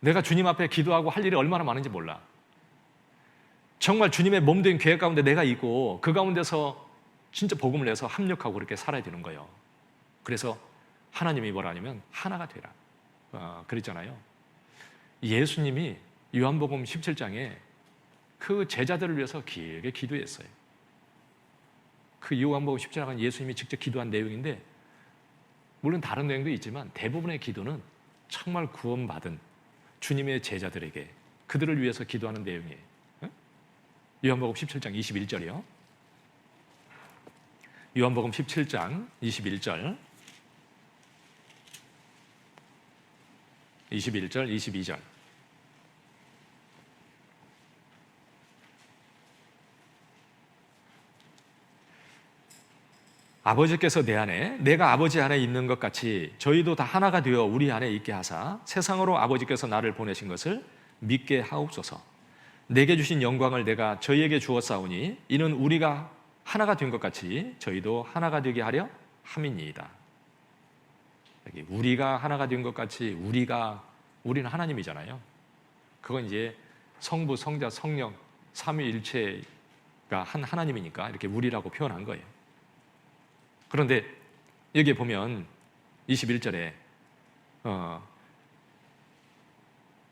내가 주님 앞에 기도하고 할 일이 얼마나 많은지 몰라. 정말 주님의 몸된 계획 가운데 내가 있고 그 가운데서 진짜 복음을 내서 합력하고 그렇게 살아야 되는 거예요. 그래서 하나님이 뭐라 하냐면 하나가 되라. 그랬잖아요. 예수님이 요한복음 17장에 그 제자들을 위해서 길게 기도했어요. 그 요한복음 17장은 예수님이 직접 기도한 내용인데, 물론 다른 내용도 있지만 대부분의 기도는 정말 구원받은 주님의 제자들에게 그들을 위해서 기도하는 내용이에요. 요한복음 17장 21절이요. 요한복음 17장 21절, 21절, 22절. 아버지께서 내 안에 내가 아버지 안에 있는 것 같이 저희도 다 하나가 되어 우리 안에 있게 하사 세상으로 아버지께서 나를 보내신 것을 믿게 하옵소서. 내게 주신 영광을 내가 저희에게 주었사오니 이는 우리가 하나가 된 것 같이 저희도 하나가 되게 하려 함이니이다. 여기 우리가 하나가 된 것 같이 우리는 하나님이잖아요. 그건 이제 성부, 성자, 성령 삼위일체가 한 하나님이니까 이렇게 우리라고 표현한 거예요. 그런데 여기에 보면 21절에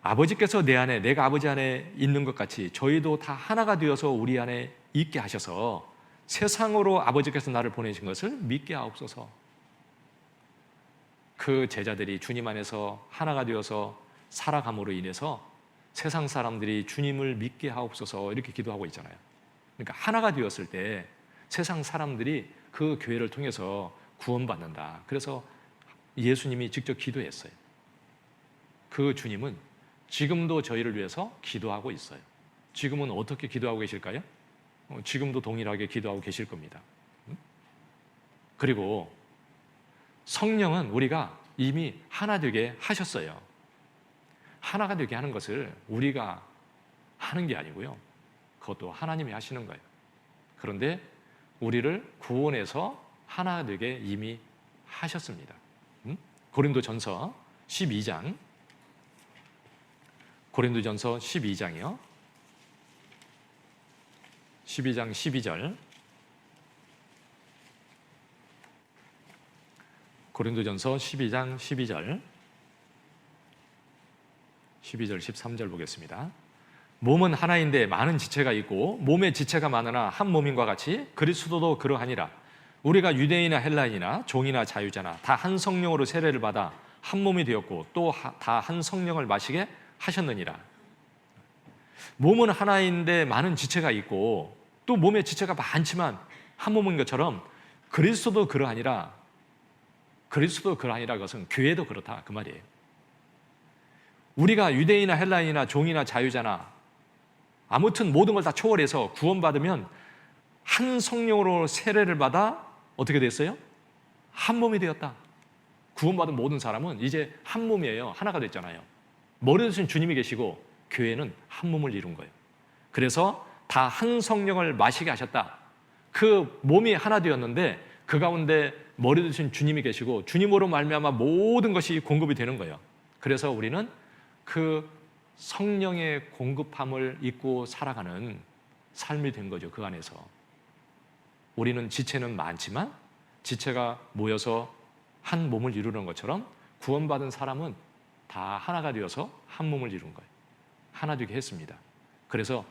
아버지께서 내 안에 내가 아버지 안에 있는 것 같이 저희도 다 하나가 되어서 우리 안에 있게 하셔서 세상으로 아버지께서 나를 보내신 것을 믿게 하옵소서. 그 제자들이 주님 안에서 하나가 되어서 살아감으로 인해서 세상 사람들이 주님을 믿게 하옵소서 이렇게 기도하고 있잖아요. 그러니까 하나가 되었을 때 세상 사람들이 그 교회를 통해서 구원받는다. 그래서 예수님이 직접 기도했어요. 그 주님은 지금도 저희를 위해서 기도하고 있어요. 지금은 어떻게 기도하고 계실까요? 지금도 동일하게 기도하고 계실 겁니다. 그리고 성령은 우리가 이미 하나 되게 하셨어요. 하나가 되게 하는 것을 우리가 하는 게 아니고요. 그것도 하나님이 하시는 거예요. 그런데 우리를 구원해서 하나 되게 이미 하셨습니다. 고린도전서 12장, 고린도전서 12장이요. 12장 12절, 고린도전서 12장 12절, 12절 13절 보겠습니다. 몸은 하나인데 많은 지체가 있고 몸의 지체가 많으나 한 몸인과 같이 그리스도도 그러하니라. 우리가 유대인이나 헬라인이나 종이나 자유자나 다 한 성령으로 세례를 받아 한 몸이 되었고 또 다 한 성령을 마시게 하셨느니라. 몸은 하나인데 많은 지체가 있고 또 몸의 지체가 많지만 한 몸인 것처럼 그리스도도 그러하니라. 그리스도도 그러하니라. 것은 교회도 그렇다 그 말이에요. 우리가 유대인이나 헬라인이나 종이나 자유자나 아무튼 모든 걸 다 초월해서 구원받으면 한 성령으로 세례를 받아 어떻게 됐어요? 한 몸이 되었다. 구원받은 모든 사람은 이제 한 몸이에요. 하나가 됐잖아요. 머리 대신 주님이 계시고 교회는 한 몸을 이룬 거예요. 그래서 다 한 성령을 마시게 하셨다. 그 몸이 하나 되었는데 그 가운데 머리 대신 주님이 계시고 주님으로 말미암아 모든 것이 공급이 되는 거예요. 그래서 우리는 그 성령의 공급함을 입고 살아가는 삶이 된 거죠. 그 안에서 우리는 지체는 많지만 지체가 모여서 한 몸을 이루는 것처럼 구원받은 사람은 다 하나가 되어서 한 몸을 이룬 거예요. 하나 되게 했습니다. 그래서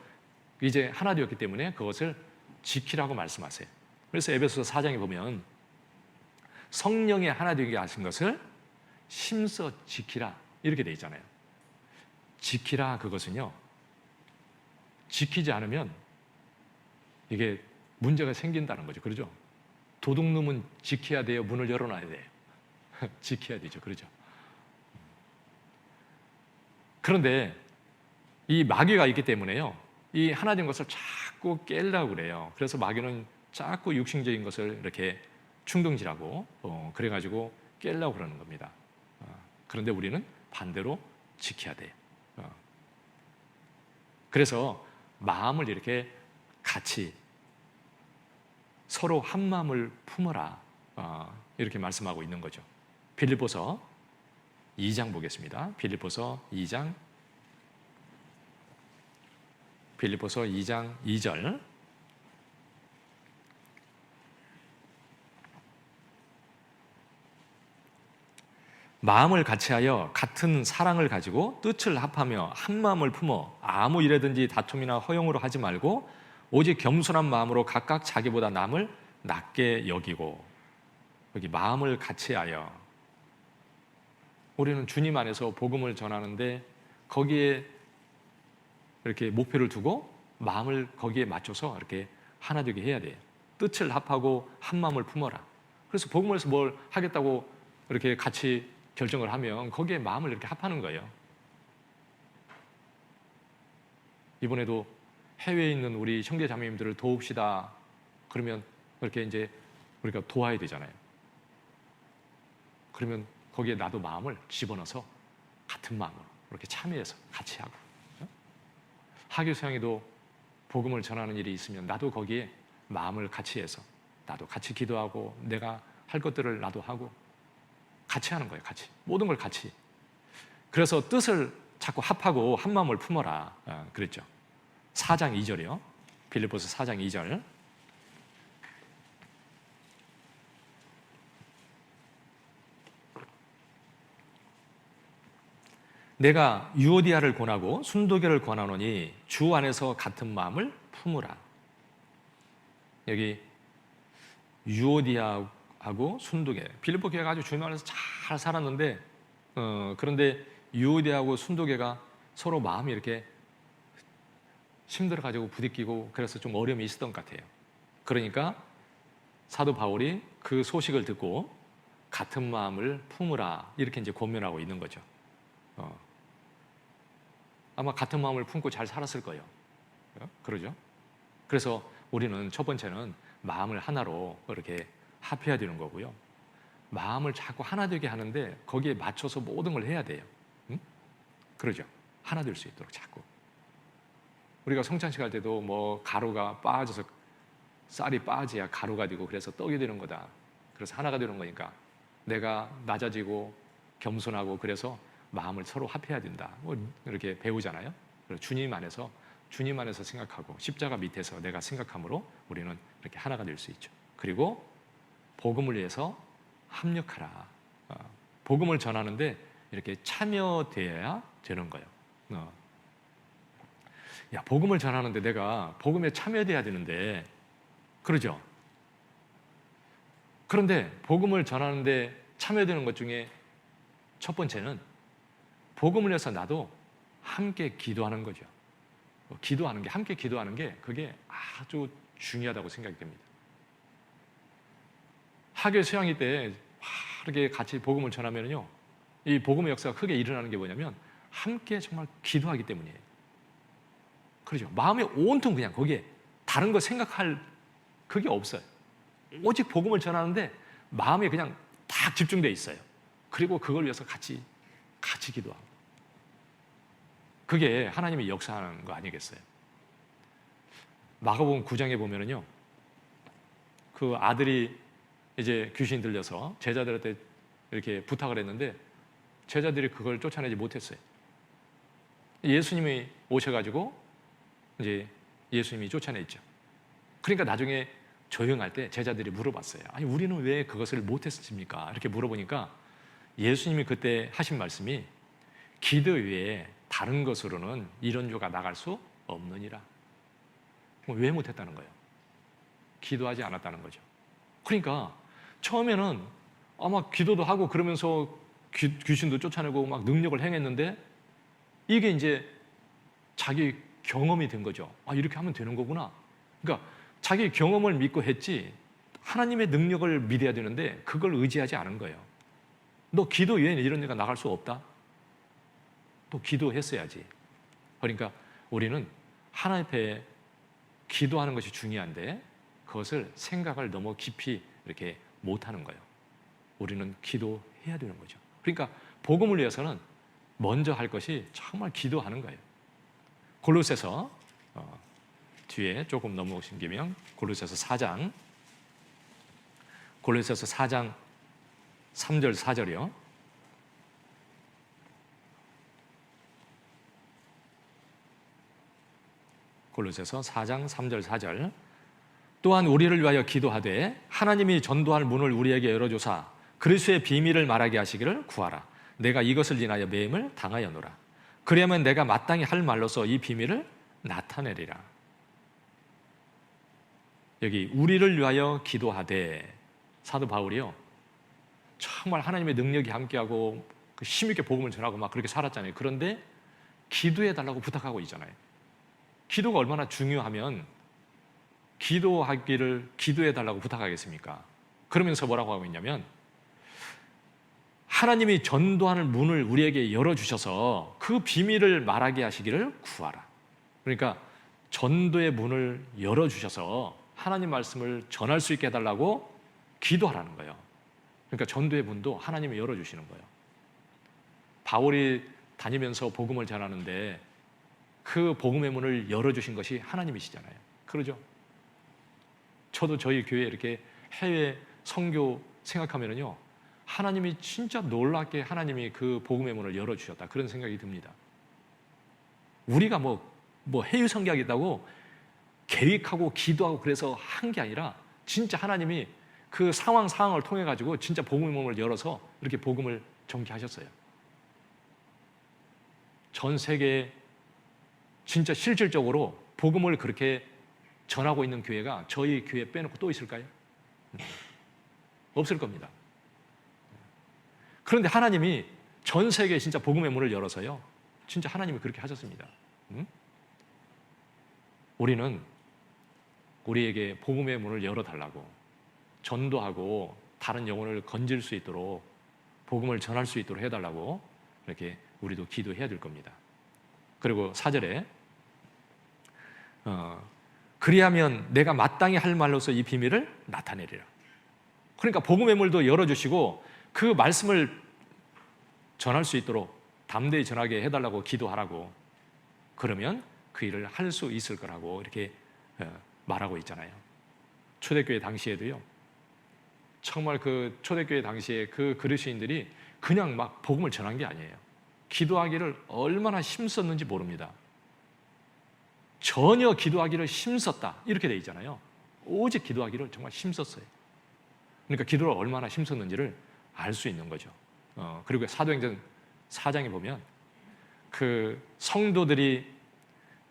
이제 하나 되었기 때문에 그것을 지키라고 말씀하세요. 그래서 에베소서 4장에 보면 성령의 하나 되게 하신 것을 힘써 지키라 이렇게 돼 있잖아요. 지키라, 그것은요, 지키지 않으면 이게 문제가 생긴다는 거죠. 그렇죠? 도둑놈은 지켜야 돼요? 문을 열어놔야 돼요? 지켜야 되죠. 그렇죠? 그런데 이 마귀가 있기 때문에요, 이 하나 된 것을 자꾸 깨려고 그래요. 그래서 마귀는 자꾸 육신적인 것을 이렇게 충동질하고 그래가지고 깨려고 그러는 겁니다. 그런데 우리는 반대로 지켜야 돼요. 그래서 마음을 이렇게 같이 서로 한 마음을 품어라, 이렇게 말씀하고 있는 거죠. 빌립보서 2장 보겠습니다. 빌립보서 2장 2절. 마음을 같이하여 같은 사랑을 가지고 뜻을 합하며 한 마음을 품어 아무 일에든지 다툼이나 허용으로 하지 말고 오직 겸손한 마음으로 각각 자기보다 남을 낮게 여기고. 여기 마음을 같이하여, 우리는 주님 안에서 복음을 전하는데 거기에 이렇게 목표를 두고 마음을 거기에 맞춰서 이렇게 하나 되게 해야 돼요. 뜻을 합하고 한 마음을 품어라. 그래서 복음에서 뭘 하겠다고 이렇게 같이 결정을 하면 거기에 마음을 이렇게 합하는 거예요. 이번에도 해외에 있는 우리 형제 자매님들을 도웁시다. 그러면 그렇게 이제 우리가 도와야 되잖아요. 그러면 거기에 나도 마음을 집어넣어서 같은 마음으로 이렇게 참여해서 같이 하고, 하교 수양에도 복음을 전하는 일이 있으면 나도 거기에 마음을 같이 해서 나도 같이 기도하고 내가 할 것들을 나도 하고 같이 하는 거예요. 같이 모든 걸 같이. 그래서 뜻을 자꾸 합하고 한 마음을 품어라, 그랬죠. 4장 2절이요. 빌립보서 4장 2절. 내가 유오디아를 권하고 순도계를 권하노니 주 안에서 같은 마음을 품으라. 여기 유오디아하고 순도계, 빌립보 교회가 아주 주님 안에서 잘 살았는데 그런데 유오디아하고 순도계가 서로 마음이 이렇게 힘들어가지고 부딪히고 그래서 좀 어려움이 있었던 것 같아요. 그러니까 사도 바울이 그 소식을 듣고 같은 마음을 품으라 이렇게 이제 권면하고 있는 거죠. 아마 같은 마음을 품고 잘 살았을 거예요. 그러죠? 그래서 우리는 첫 번째는 마음을 하나로 이렇게 합해야 되는 거고요. 마음을 자꾸 하나 되게 하는데 거기에 맞춰서 모든 걸 해야 돼요. 응? 그러죠? 하나 될 수 있도록 자꾸. 우리가 성찬식 할 때도 뭐 가루가 빠져서 쌀이 빠져야 가루가 되고 그래서 떡이 되는 거다. 그래서 하나가 되는 거니까 내가 낮아지고 겸손하고 그래서 마음을 서로 합해야 된다. 뭐 이렇게 배우잖아요. 주님 안에서 생각하고 십자가 밑에서 내가 생각함으로 우리는 이렇게 하나가 될 수 있죠. 그리고 복음을 위해서 합력하라. 복음을 전하는데 이렇게 참여되어야 되는 거예요. 야, 복음을 전하는데 내가 복음에 참여돼야 되는데, 그러죠? 그런데 복음을 전하는데 참여되는 것 중에 첫 번째는 복음을 위해서 나도 함께 기도하는 거죠. 기도하는 게, 함께 기도하는 게 그게 아주 중요하다고 생각이 됩니다. 학교 수양회 때 이렇게 같이 복음을 전하면요, 이 복음의 역사가 크게 일어나는 게 뭐냐면 함께 정말 기도하기 때문이에요. 그렇죠? 마음에 온통 그냥 거기에 다른 거 생각할 그게 없어요. 오직 복음을 전하는데 마음에 그냥 딱 집중되어 있어요. 그리고 그걸 위해서 같이 기도하고. 그게 하나님이 역사하는 거 아니겠어요? 마가복음 9장에 보면은요, 그 아들이 이제 귀신 들려서 제자들한테 이렇게 부탁을 했는데 제자들이 그걸 쫓아내지 못했어요. 예수님이 오셔가지고 이제 예수님이 쫓아냈죠. 그러니까 나중에 조용할 때 제자들이 물어봤어요. 아니, 우리는 왜 그것을 못했습니까? 이렇게 물어보니까 예수님이 그때 하신 말씀이 기도 외에 다른 것으로는 이런 교가 나갈 수 없느니라. 왜 못했다는 거예요? 기도하지 않았다는 거죠. 그러니까 처음에는 아마 기도도 하고 그러면서 귀신도 쫓아내고 막 능력을 행했는데 이게 이제 자기 경험이 된 거죠. 아, 이렇게 하면 되는 거구나. 그러니까 자기 경험을 믿고 했지 하나님의 능력을 믿어야 되는데 그걸 의지하지 않은 거예요. 너 기도 외에는 이런 데가 나갈 수 없다? 또 기도했어야지. 그러니까 우리는 하나님 앞에 기도하는 것이 중요한데 그것을 생각을 너무 깊이 이렇게 못하는 거예요. 우리는 기도해야 되는 거죠. 그러니까 복음을 위해서는 먼저 할 것이 정말 기도하는 거예요. 골로새서 뒤에 조금 넘어오시면 골로새서 4장 3절 4절이요. 골로새서 4장 3절 4절. 또한 우리를 위하여 기도하되 하나님이 전도할 문을 우리에게 열어주사 그리스도의 비밀을 말하게 하시기를 구하라. 내가 이것을 인하여 매임을 당하였노라. 그리하면 내가 마땅히 할 말로서 이 비밀을 나타내리라. 여기 우리를 위하여 기도하되 사도 바울이요 정말 하나님의 능력이 함께하고 힘있게 복음을 전하고 막 그렇게 살았잖아요. 그런데 기도해달라고 부탁하고 있잖아요. 기도가 얼마나 중요하면 기도해달라고 부탁하겠습니까? 그러면서 뭐라고 하고 있냐면 하나님이 전도하는 문을 우리에게 열어주셔서 그 비밀을 말하게 하시기를 구하라. 그러니까 전도의 문을 열어주셔서 하나님 말씀을 전할 수 있게 해달라고 기도하라는 거예요. 그러니까 전도의 문도 하나님이 열어주시는 거예요. 바울이 다니면서 복음을 전하는데 그 복음의 문을 열어주신 것이 하나님이시잖아요. 그러죠? 저도 저희 교회 이렇게 해외 선교 생각하면요 하나님이 진짜 놀랍게 하나님이 그 복음의 문을 열어주셨다 그런 생각이 듭니다. 우리가 뭐 해외 선교하겠다고 계획하고 기도하고 그래서 한 게 아니라 진짜 하나님이 그 상황을 통해 가지고 진짜 복음의 문을 열어서 이렇게 복음을 전개하셨어요. 전 세계에 진짜 실질적으로 복음을 그렇게 전하고 있는 교회가 저희 교회 빼놓고 또 있을까요? 없을 겁니다. 그런데 하나님이 전 세계에 진짜 복음의 문을 열어서요 진짜 하나님이 그렇게 하셨습니다. 우리는 우리에게 복음의 문을 열어달라고 전도하고 다른 영혼을 건질 수 있도록 복음을 전할 수 있도록 해달라고 이렇게 우리도 기도해야 될 겁니다. 그리고 4절에 그리하면 내가 마땅히 할 말로서 이 비밀을 나타내리라. 그러니까 복음의 문도 열어주시고 그 말씀을 전할 수 있도록 담대히 전하게 해달라고 기도하라고. 그러면 그 일을 할 수 있을 거라고 이렇게 말하고 있잖아요. 초대교회 당시에도요 정말 그 초대교회 당시에 그 그리스도인들이 그냥 막 복음을 전한 게 아니에요. 기도하기를 얼마나 힘썼는지 모릅니다. 전혀 기도하기를 힘썼다 이렇게 돼 있잖아요. 오직 기도하기를 정말 힘썼어요. 그러니까 기도를 얼마나 힘썼는지를 알 수 있는 거죠. 그리고 사도행전 4장에 보면 그 성도들이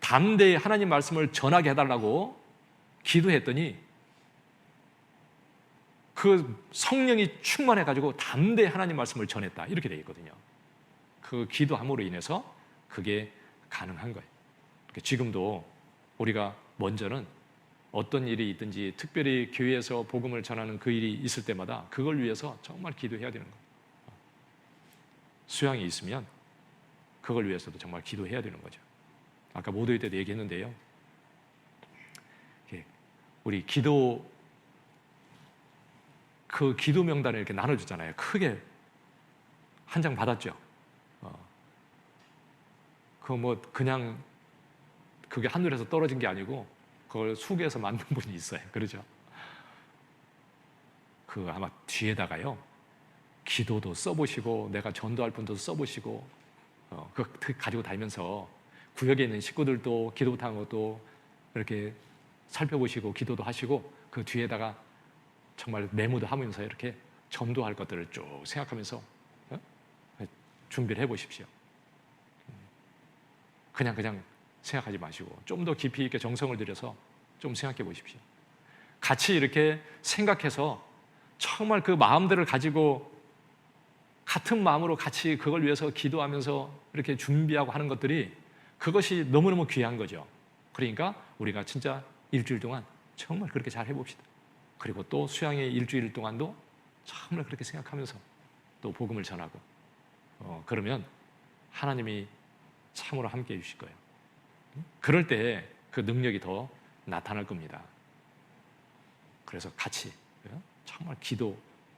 담대히 하나님 말씀을 전하게 해달라고 기도했더니 그 성령이 충만해가지고 담대히 하나님 말씀을 전했다 이렇게 되어 있거든요. 그 기도함으로 인해서 그게 가능한 거예요. 지금도 우리가 먼저는 어떤 일이 있든지 특별히 교회에서 복음을 전하는 그 일이 있을 때마다 그걸 위해서 정말 기도해야 되는 거예요. 수양이 있으면 그걸 위해서도 정말 기도해야 되는 거죠. 아까 모두의 때도 얘기했는데요. 우리 그 기도 명단을 이렇게 나눠주잖아요. 크게 한 장 받았죠. 그냥 그게 하늘에서 떨어진 게 아니고 그걸 수개에서 만든 분이 있어요. 그러죠? 아마 뒤에다가요 기도도 써보시고 내가 전도할 분도 써보시고 그거 가지고 다니면서 구역에 있는 식구들도 기도부터 것도 이렇게 살펴보시고 기도도 하시고 그 뒤에다가 정말 메모도 하면서 이렇게 전도할 것들을 쭉 생각하면서 준비를 해보십시오. 그냥 생각하지 마시고 좀 더 깊이 있게 정성을 들여서 좀 생각해 보십시오. 같이 이렇게 생각해서 정말 그 마음들을 가지고 같은 마음으로 같이 그걸 위해서 기도하면서 이렇게 준비하고 하는 것들이 그것이 너무너무 귀한 거죠. 그러니까 우리가 진짜 일주일 동안 정말 그렇게 잘 해봅시다. 그리고 또 수양의 일주일 동안도 정말 그렇게 생각하면서 또 복음을 전하고 그러면 하나님이 참으로 함께 해주실 거예요. 그럴 때 그 능력이 더 나타날 겁니다. 그래서 같이 정말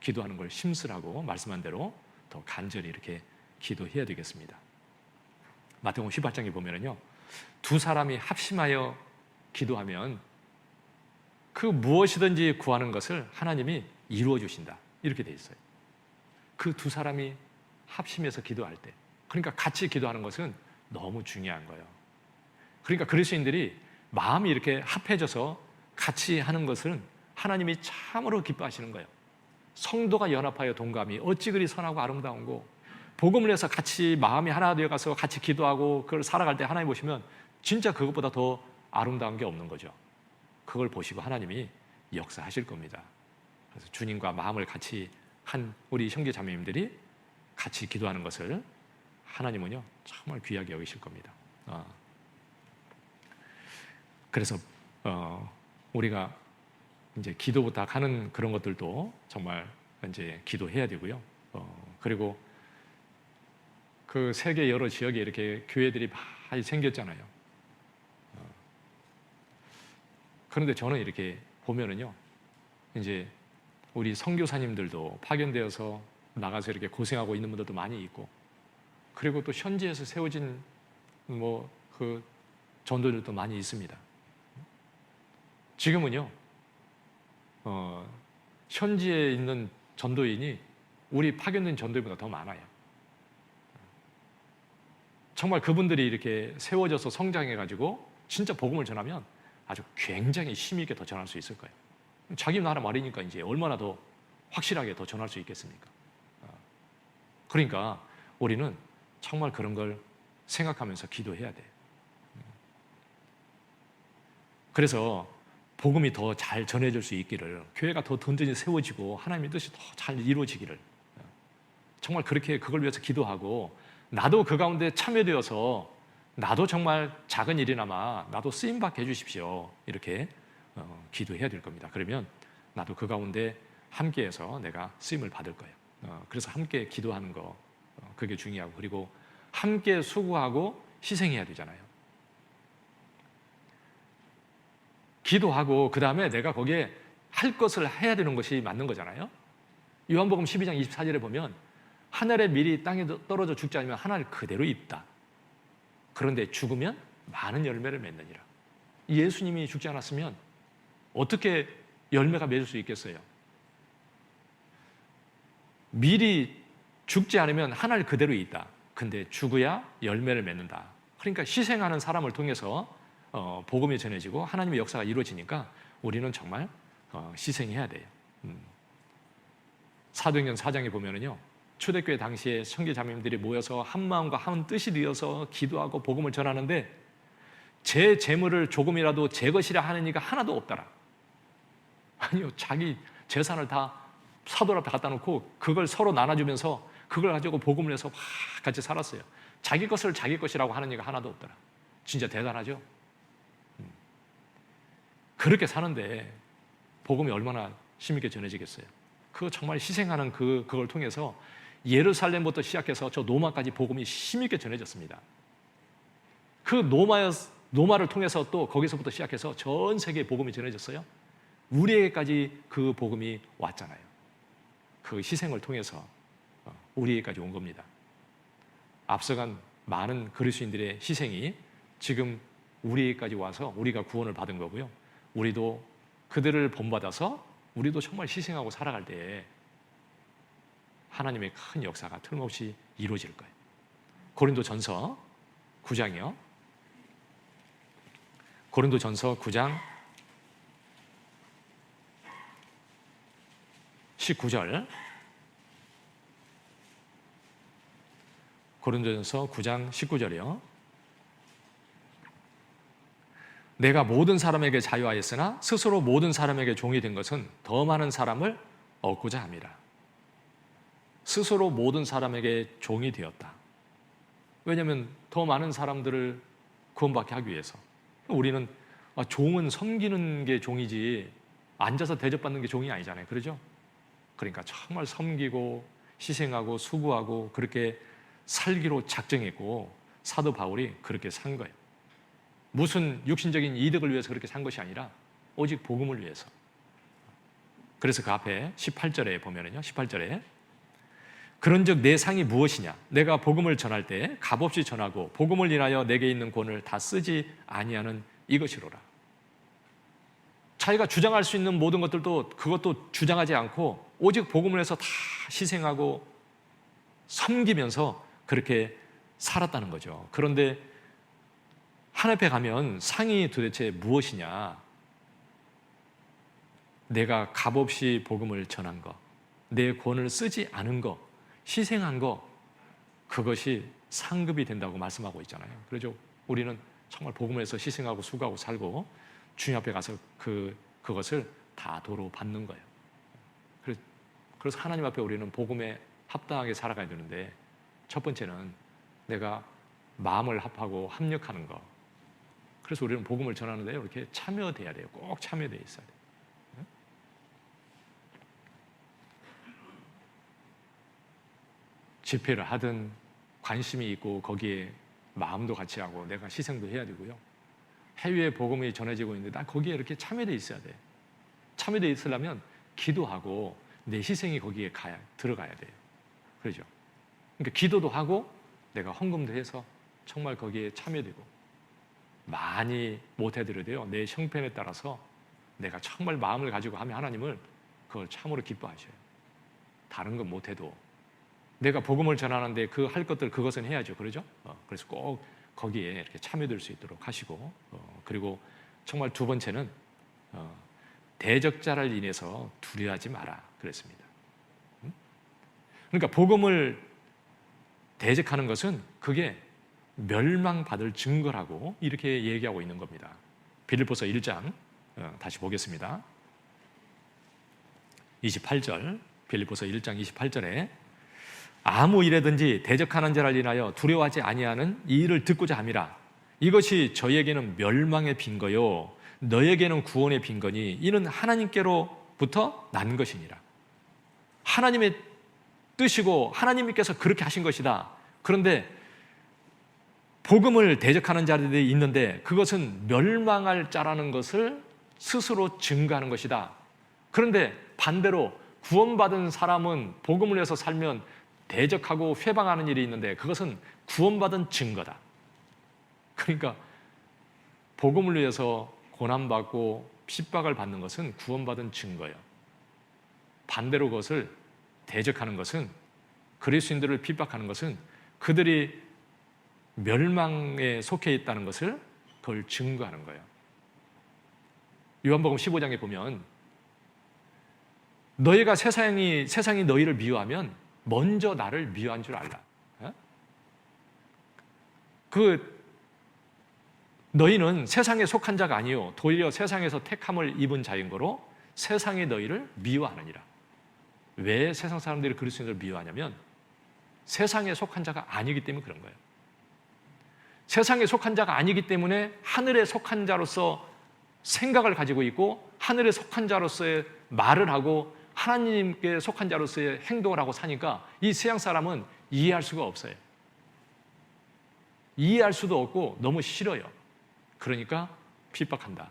기도하는 걸 심쓰라고 말씀한 대로 더 간절히 이렇게 기도해야 되겠습니다. 마태복음 18장에 보면은요, 두 사람이 합심하여 기도하면 그 무엇이든지 구하는 것을 하나님이 이루어 주신다. 이렇게 돼 있어요. 그 두 사람이 합심해서 기도할 때, 그러니까 같이 기도하는 것은 너무 중요한 거예요. 그러니까 그리스도인들이 마음이 이렇게 합해져서 같이 하는 것은 하나님이 참으로 기뻐하시는 거예요. 성도가 연합하여 동감이 어찌 그리 선하고 아름다운고, 복음을 해서 같이 마음이 하나 되어 가서 같이 기도하고 그걸 살아갈 때 하나님 보시면 진짜 그것보다 더 아름다운 게 없는 거죠. 그걸 보시고 하나님이 역사하실 겁니다. 그래서 주님과 마음을 같이 한 우리 형제 자매님들이 같이 기도하는 것을 하나님은요 정말 귀하게 여기실 겁니다. 그래서 우리가 이제 기도부터 하는 그런 것들도 정말 이제 기도해야 되고요. 그리고 그 세계 여러 지역에 이렇게 교회들이 많이 생겼잖아요. 그런데 저는 이렇게 보면은요, 이제 우리 선교사님들도 파견되어서 나가서 이렇게 고생하고 있는 분들도 많이 있고, 그리고 또 현지에서 세워진 그 전도들도 많이 있습니다. 지금은요, 현지에 있는 전도인이 우리 파견된 전도인보다 더 많아요. 정말 그분들이 이렇게 세워져서 성장해가지고 진짜 복음을 전하면 아주 굉장히 힘있게 더 전할 수 있을 거예요. 자기 나라 말이니까 이제 얼마나 더 확실하게 더 전할 수 있겠습니까? 그러니까 우리는 정말 그런 걸 생각하면서 기도해야 돼요. 그래서 복음이 더 잘 전해질 수 있기를, 교회가 더 든든히 세워지고 하나님의 뜻이 더 잘 이루어지기를 정말 그렇게 그걸 위해서 기도하고, 나도 그 가운데 참여되어서 나도 정말 작은 일이나마 나도 쓰임받게 해주십시오. 이렇게 기도해야 될 겁니다. 그러면 나도 그 가운데 함께해서 내가 쓰임을 받을 거예요. 그래서 함께 기도하는 거 그게 중요하고, 그리고 함께 수고하고 희생해야 되잖아요. 기도하고 그 다음에 내가 거기에 할 것을 해야 되는 것이 맞는 거잖아요. 요한복음 12장 24절에 보면 하늘의 밀이 땅에 떨어져 죽지 않으면 하늘 그대로 있다. 그런데 죽으면 많은 열매를 맺느니라. 예수님이 죽지 않았으면 어떻게 열매가 맺을 수 있겠어요? 밀이 죽지 않으면 하늘 그대로 있다. 근데 죽어야 열매를 맺는다. 그러니까 희생하는 사람을 통해서 복음이 전해지고 하나님의 역사가 이루어지니까 우리는 정말 희생해야 돼요. 사도행전 4장에 보면은요, 초대교회 당시에 형제 자매님들이 모여서 한 마음과 한 뜻이 되어서 기도하고 복음을 전하는데 제 재물을 조금이라도 제 것이라 하는 이가 하나도 없더라. 아니요, 자기 재산을 다 사도 앞에 갖다 놓고 그걸 서로 나눠주면서 그걸 가지고 복음을 해서 막 같이 살았어요. 자기 것을 자기 것이라고 하는 이가 하나도 없더라. 진짜 대단하죠? 그렇게 사는데 복음이 얼마나 힘있게 전해지겠어요? 그거 정말 희생하는 그걸 통해서 예루살렘부터 시작해서 저 노마까지 복음이 힘있게 전해졌습니다. 그 노마를 통해서 또 거기서부터 시작해서 전 세계에 복음이 전해졌어요. 우리에게까지 그 복음이 왔잖아요. 그 희생을 통해서 우리에게까지 온 겁니다. 앞서간 많은 그리스도인들의 희생이 지금 우리에게까지 와서 우리가 구원을 받은 거고요. 우리도 그들을 본받아서 우리도 정말 희생하고 살아갈 때에 하나님의 큰 역사가 틀림없이 이루어질 거예요. 고린도전서 9장이요. 고린도전서 9장 19절, 고린도전서 9장 19절이요. 내가 모든 사람에게 자유하였으나 스스로 모든 사람에게 종이 된 것은 더 많은 사람을 얻고자 함이라. 스스로 모든 사람에게 종이 되었다. 왜냐하면 더 많은 사람들을 구원받게 하기 위해서. 우리는 종은 섬기는 게 종이지 앉아서 대접받는 게 종이 아니잖아요. 그러죠? 그러니까 정말 섬기고 희생하고 수고하고 그렇게 살기로 작정했고, 사도 바울이 그렇게 산 거예요. 무슨 육신적인 이득을 위해서 그렇게 산 것이 아니라 오직 복음을 위해서. 그래서 그 앞에 18절에 보면은요, 18절에 그런즉 내 상이 무엇이냐? 내가 복음을 전할 때 값없이 전하고 복음을 인하여 내게 있는 권을 다 쓰지 아니하는 이것이로라. 자기가 주장할 수 있는 모든 것들도 그것도 주장하지 않고 오직 복음을 해서 다 희생하고 섬기면서 그렇게 살았다는 거죠. 그런데 하나님 앞에 가면 상이 도대체 무엇이냐? 내가 값없이 복음을 전한 거, 내 권을 쓰지 않은 거, 희생한 거, 그것이 상급이 된다고 말씀하고 있잖아요. 그래서 우리는 정말 복음을 해서 희생하고 수고하고 살고 주님 앞에 가서 그것을 다 도로 받는 거예요. 그래서 하나님 앞에 우리는 복음에 합당하게 살아가야 되는데, 첫 번째는 내가 마음을 합하고 합력하는 거. 그래서 우리는 복음을 전하는데 이렇게 참여돼야 돼요. 꼭 참여돼 있어야 돼요. 집회를 하든 관심이 있고 거기에 마음도 같이 하고 내가 희생도 해야 되고요. 해외에 복음이 전해지고 있는데 난 거기에 이렇게 참여돼 있어야 돼. 참여돼 있으려면 기도하고 내 희생이 거기에 들어가야 돼요. 그렇죠? 그러니까 기도도 하고 내가 헌금도 해서 정말 거기에 참여되고, 많이 못 해드려도요, 내 형편에 따라서 내가 정말 마음을 가지고 하면 하나님을 그걸 참으로 기뻐하셔요. 다른 건 못 해도 내가 복음을 전하는데 그 할 것들 그것은 해야죠. 그러죠? 그래서 꼭 거기에 이렇게 참여될 수 있도록 하시고, 그리고 정말 두 번째는 대적자를 인해서 두려워하지 마라 그랬습니다. 그러니까 복음을 대적하는 것은 그게 멸망받을 증거라고 이렇게 얘기하고 있는 겁니다. 빌립보서 1장 다시 보겠습니다. 28절, 빌립보서 1장 28절에 아무 일에든지 대적하는 자를 인하여 두려워하지 아니하는 이 일을 듣고자 함이라. 이것이 저희에게는 멸망의 빈거요 너에게는 구원의 빈거니 이는 하나님께로부터 난 것이니라. 하나님의 뜻이고 하나님께서 그렇게 하신 것이다. 그런데 복음을 대적하는 자들이 있는데 그것은 멸망할 자라는 것을 스스로 증거하는 것이다. 그런데 반대로 구원받은 사람은 복음을 해서 살면 대적하고 회방하는 일이 있는데 그것은 구원받은 증거다. 그러니까 복음을 위해서 고난받고 핍박을 받는 것은 구원받은 증거예요. 반대로 그것을 대적하는 것은, 그리스도인들을 핍박하는 것은 그들이 멸망에 속해 있다는 것을 그걸 증거하는 거예요. 요한복음 15장에 보면 너희가 세상이 너희를 미워하면 먼저 나를 미워한 줄 알라. 너희는 세상에 속한 자가 아니요 도리어 세상에서 택함을 입은 자인 거로 세상이 너희를 미워하느니라. 왜 세상 사람들이 그리스도인들을 미워하냐면 세상에 속한 자가 아니기 때문에 그런 거예요. 세상에 속한 자가 아니기 때문에 하늘에 속한 자로서 생각을 가지고 있고 하늘에 속한 자로서의 말을 하고 하나님께 속한 자로서의 행동을 하고 사니까 이 세상 사람은 이해할 수가 없어요. 이해할 수도 없고 너무 싫어요. 그러니까 핍박한다.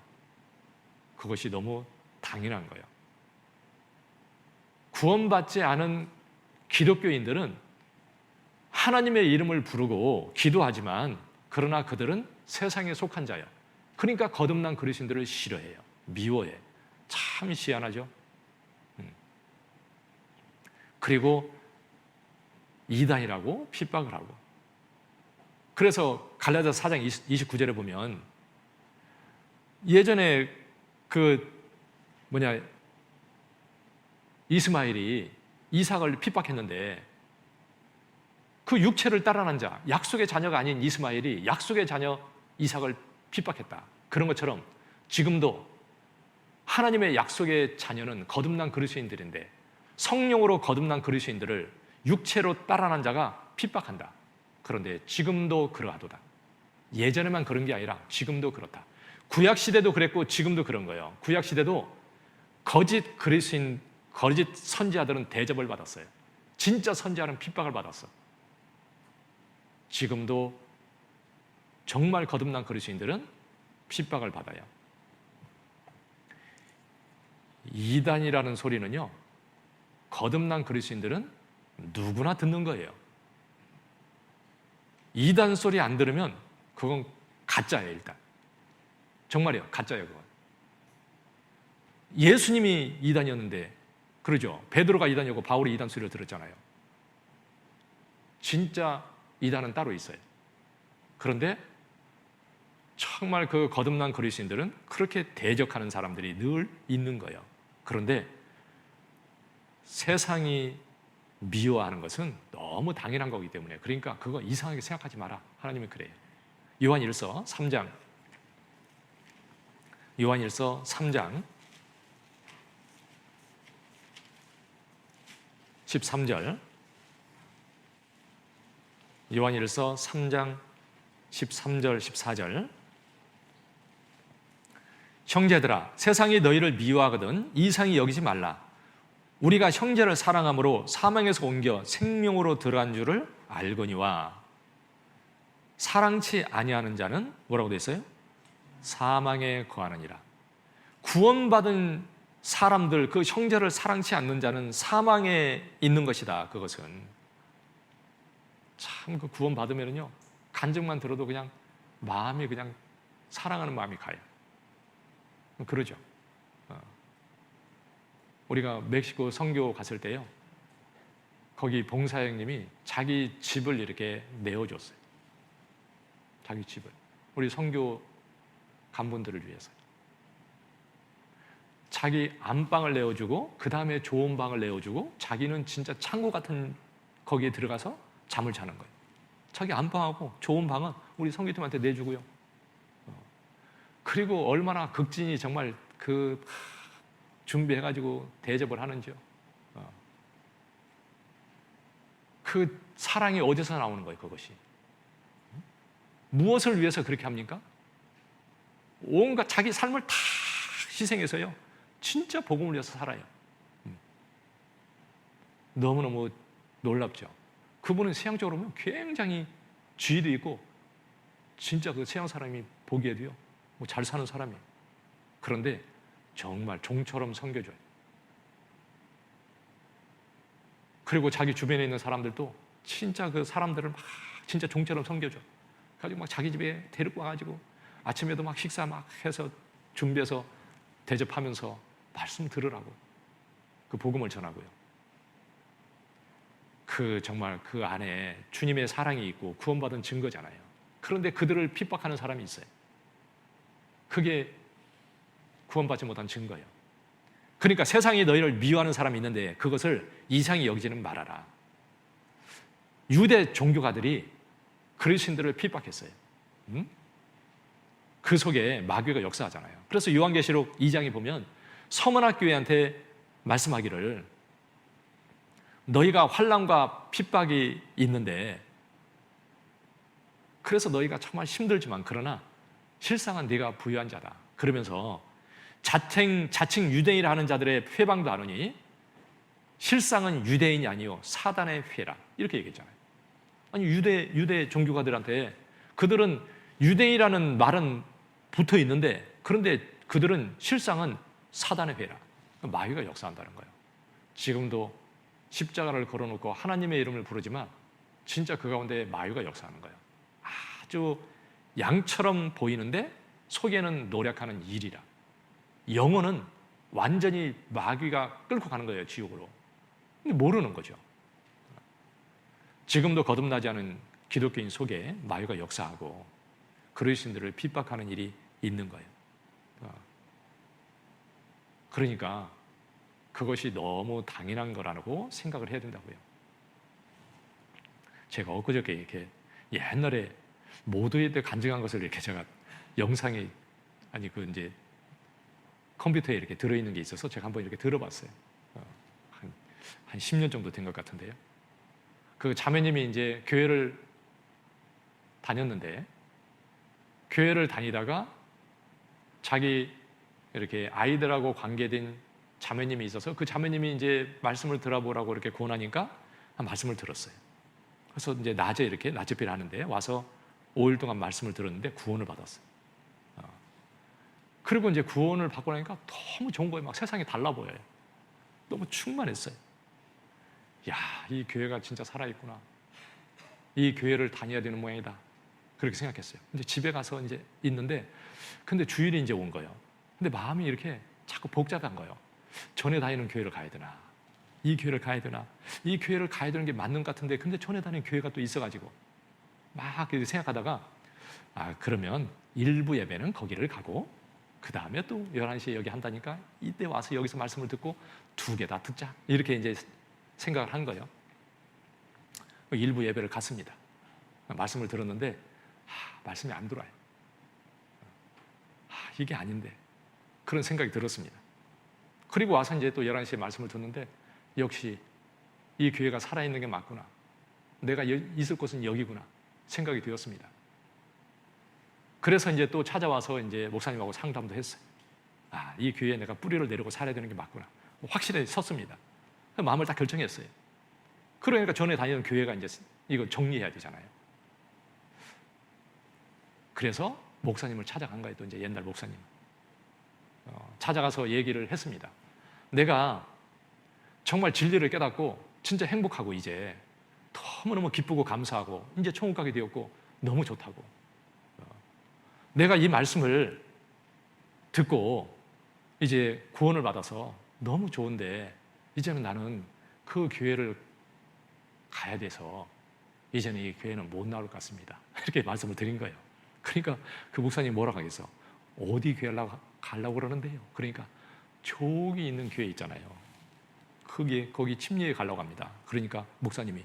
그것이 너무 당연한 거예요. 구원받지 않은 기독교인들은 하나님의 이름을 부르고 기도하지만 그러나 그들은 세상에 속한 자예요. 그러니까 거듭난 그리스도인들을 싫어해요. 미워해. 참 희한하죠. 그리고 이단이라고 핍박을 하고. 그래서 갈라디아서 4장 29절에 보면 예전에 이스마엘이 이삭을 핍박했는데 그 육체를 따라난 자, 약속의 자녀가 아닌 이스마엘이 약속의 자녀 이삭을 핍박했다. 그런 것처럼 지금도 하나님의 약속의 자녀는 거듭난 그리스도인들인데 성령으로 거듭난 그리스도인들을 육체로 따라난 자가 핍박한다. 그런데 지금도 그러하도다. 예전에만 그런 게 아니라 지금도 그렇다. 구약 시대도 그랬고 지금도 그런 거예요. 구약 시대도 거짓 그리스도인, 거짓 선지자들은 대접을 받았어요. 진짜 선지자는 핍박을 받았어. 지금도 정말 거듭난 그리스도인들은 핍박을 받아요. 이단이라는 소리는요, 거듭난 그리스도인들은 누구나 듣는 거예요. 이단 소리 안 들으면 그건 가짜예요. 일단 정말이에요. 가짜예요. 그건. 예수님이 이단이었는데, 그러죠. 베드로가 이단이었고 바울이 이단 소리를 들었잖아요. 진짜 이단은 따로 있어요. 그런데 정말 그 거듭난 그리스도인들은 그렇게 대적하는 사람들이 늘 있는 거예요. 그런데 세상이 미워하는 것은 너무 당연한 거기 때문에, 그러니까 그거 이상하게 생각하지 마라. 하나님은 그래요. 요한일서 3장 13절, 요한일서 3장 13절 14절. 형제들아, 세상이 너희를 미워하거든 이상히 여기지 말라. 우리가 형제를 사랑함으로 사망에서 옮겨 생명으로 들어간 줄을 알거니와, 사랑치 아니하는 자는 뭐라고 돼 있어요? 사망에 거하느니라. 구원받은 사람들, 그 형제를 사랑치 않는 자는 사망에 있는 것이다. 그것은 참, 그 구원받으면요 간증만 들어도 그냥 마음이 그냥 사랑하는 마음이 가요. 그러죠. 우리가 멕시코 선교 갔을 때요, 거기 봉사형님이 자기 집을 이렇게 내어줬어요. 자기 집을, 우리 선교 간분들을 위해서 자기 안방을 내어주고, 그 다음에 좋은 방을 내어주고, 자기는 진짜 창고 같은 거기에 들어가서 잠을 자는 거예요. 자기 안방하고 좋은 방은 우리 선교팀한테 내주고요. 그리고 얼마나 극진히 정말 준비해가지고 대접을 하는지요. 그 사랑이 어디서 나오는 거예요, 그것이? 무엇을 위해서 그렇게 합니까? 온갖 자기 삶을 다 희생해서요, 진짜 복음을 위해서 살아요. 너무너무 놀랍죠. 그분은 세상적으로 보면 굉장히 지위도 있고, 진짜 그 세상 사람이 보기에도요, 뭐 잘 사는 사람이에요. 그런데 정말 종처럼 섬겨줘요. 그리고 자기 주변에 있는 사람들도 진짜 그 사람들을 막 진짜 종처럼 섬겨줘. 가지고 막 자기 집에 데리고 와가지고 아침에도 막 식사 막 해서 준비해서 대접하면서 말씀 들으라고, 그 복음을 전하고요. 정말 그 안에 주님의 사랑이 있고 구원받은 증거잖아요. 그런데 그들을 핍박하는 사람이 있어요. 그게 구원받지 못한 증거예요. 그러니까 세상이 너희를 미워하는 사람이 있는데 그것을 이상히 여기지는 말아라. 유대 종교가들이 그리스도인들을 핍박했어요. 그 속에 마귀가 역사하잖아요. 그래서 요한계시록 2장에 보면 서문학 교회한테 말씀하기를, 너희가 환난과 핍박이 있는데, 그래서 너희가 정말 힘들지만 그러나 실상은 네가 부유한 자다. 그러면서 자칭 유대인이라 하는 자들의 회방도 하노니 실상은 유대인이 아니요 사단의 회라. 이렇게 얘기했잖아요. 아니, 유대 종교가들한테 그들은 유대인이라는 말은 붙어 있는데, 그런데 그들은 실상은 사단의 회라. 마귀가 역사한다는 거예요. 지금도 십자가를 걸어놓고 하나님의 이름을 부르지만 진짜 그 가운데 마귀가 역사하는 거예요. 아주 양처럼 보이는데 속에는 노력하는 일이라. 영혼은 완전히 마귀가 끌고 가는 거예요, 지옥으로. 근데 모르는 거죠. 지금도 거듭나지 않은 기독교인 속에 마귀가 역사하고 그리스도인들을 핍박하는 일이 있는 거예요. 그러니까 그것이 너무 당연한 거라고 생각을 해야 된다고요. 제가 엊그저께 이렇게 옛날에 모두에 대해 간증한 것을 이렇게 제가 영상에 이제 컴퓨터에 이렇게 들어있는 게 있어서 제가 한번 이렇게 들어봤어요. 한 10년 정도 된 것 같은데요. 그 자매님이 이제 교회를 다녔는데, 교회를 다니다가 자기 이렇게 아이들하고 관계된 자매님이 있어서 그 자매님이 이제 말씀을 들어보라고 이렇게 권하니까 말씀을 들었어요. 그래서 이제 낮에 이렇게 낮 집회를 하는데 와서 5일 동안 말씀을 들었는데 구원을 받았어요. 그리고 이제 구원을 받고 나니까 너무 좋은 거예요. 막 세상이 달라 보여요. 너무 충만했어요. 야, 이 교회가 진짜 살아있구나. 이 교회를 다녀야 되는 모양이다. 그렇게 생각했어요. 이제 집에 가서 이제 있는데, 근데 주일이 이제 온 거예요. 근데 마음이 이렇게 자꾸 복잡한 거예요. 전에 다니는 교회를 가야 되나? 이 교회를 가야 되나? 이 교회를 가야 되는 게 맞는 것 같은데, 근데 전에 다니는 교회가 또 있어가지고 막 생각하다가, 그러면 일부 예배는 거기를 가고 그 다음에 또 11시에 여기 한다니까 이때 와서 여기서 말씀을 듣고 2개 다 듣자. 이렇게 이제 생각을 한 거예요. 일부 예배를 갔습니다. 말씀을 들었는데 말씀이 안 들어와요. 이게 아닌데 그런 생각이 들었습니다. 그리고 와서 이제 또 11시에 말씀을 듣는데 역시 이 교회가 살아있는 게 맞구나. 내가 있을 곳은 여기구나 생각이 되었습니다. 그래서 이제 또 찾아와서 이제 목사님하고 상담도 했어요. 이 교회에 내가 뿌리를 내리고 살아야 되는 게 맞구나. 확실히 섰습니다. 마음을 딱 결정했어요. 그러니까 전에 다니던 교회가 이제 이거 정리해야 되잖아요. 그래서 목사님을 찾아간 거예요. 또 이제 옛날 목사님. 찾아가서 얘기를 했습니다. 내가 정말 진리를 깨닫고 진짜 행복하고 이제 너무너무 기쁘고 감사하고 이제 천국 가게 되었고 너무 좋다고. 내가 이 말씀을 듣고 이제 구원을 받아서 너무 좋은데 이제는 나는 그 교회를 가야 돼서 이제는 이 교회는 못 나올 것 같습니다. 이렇게 말씀을 드린 거예요. 그러니까 그 목사님이 뭐라고 하겠어? 어디 교회 가려고 그러는데요? 그러니까 저기 있는 교회 있잖아요. 거기 침례에 가려고 합니다. 그러니까 목사님이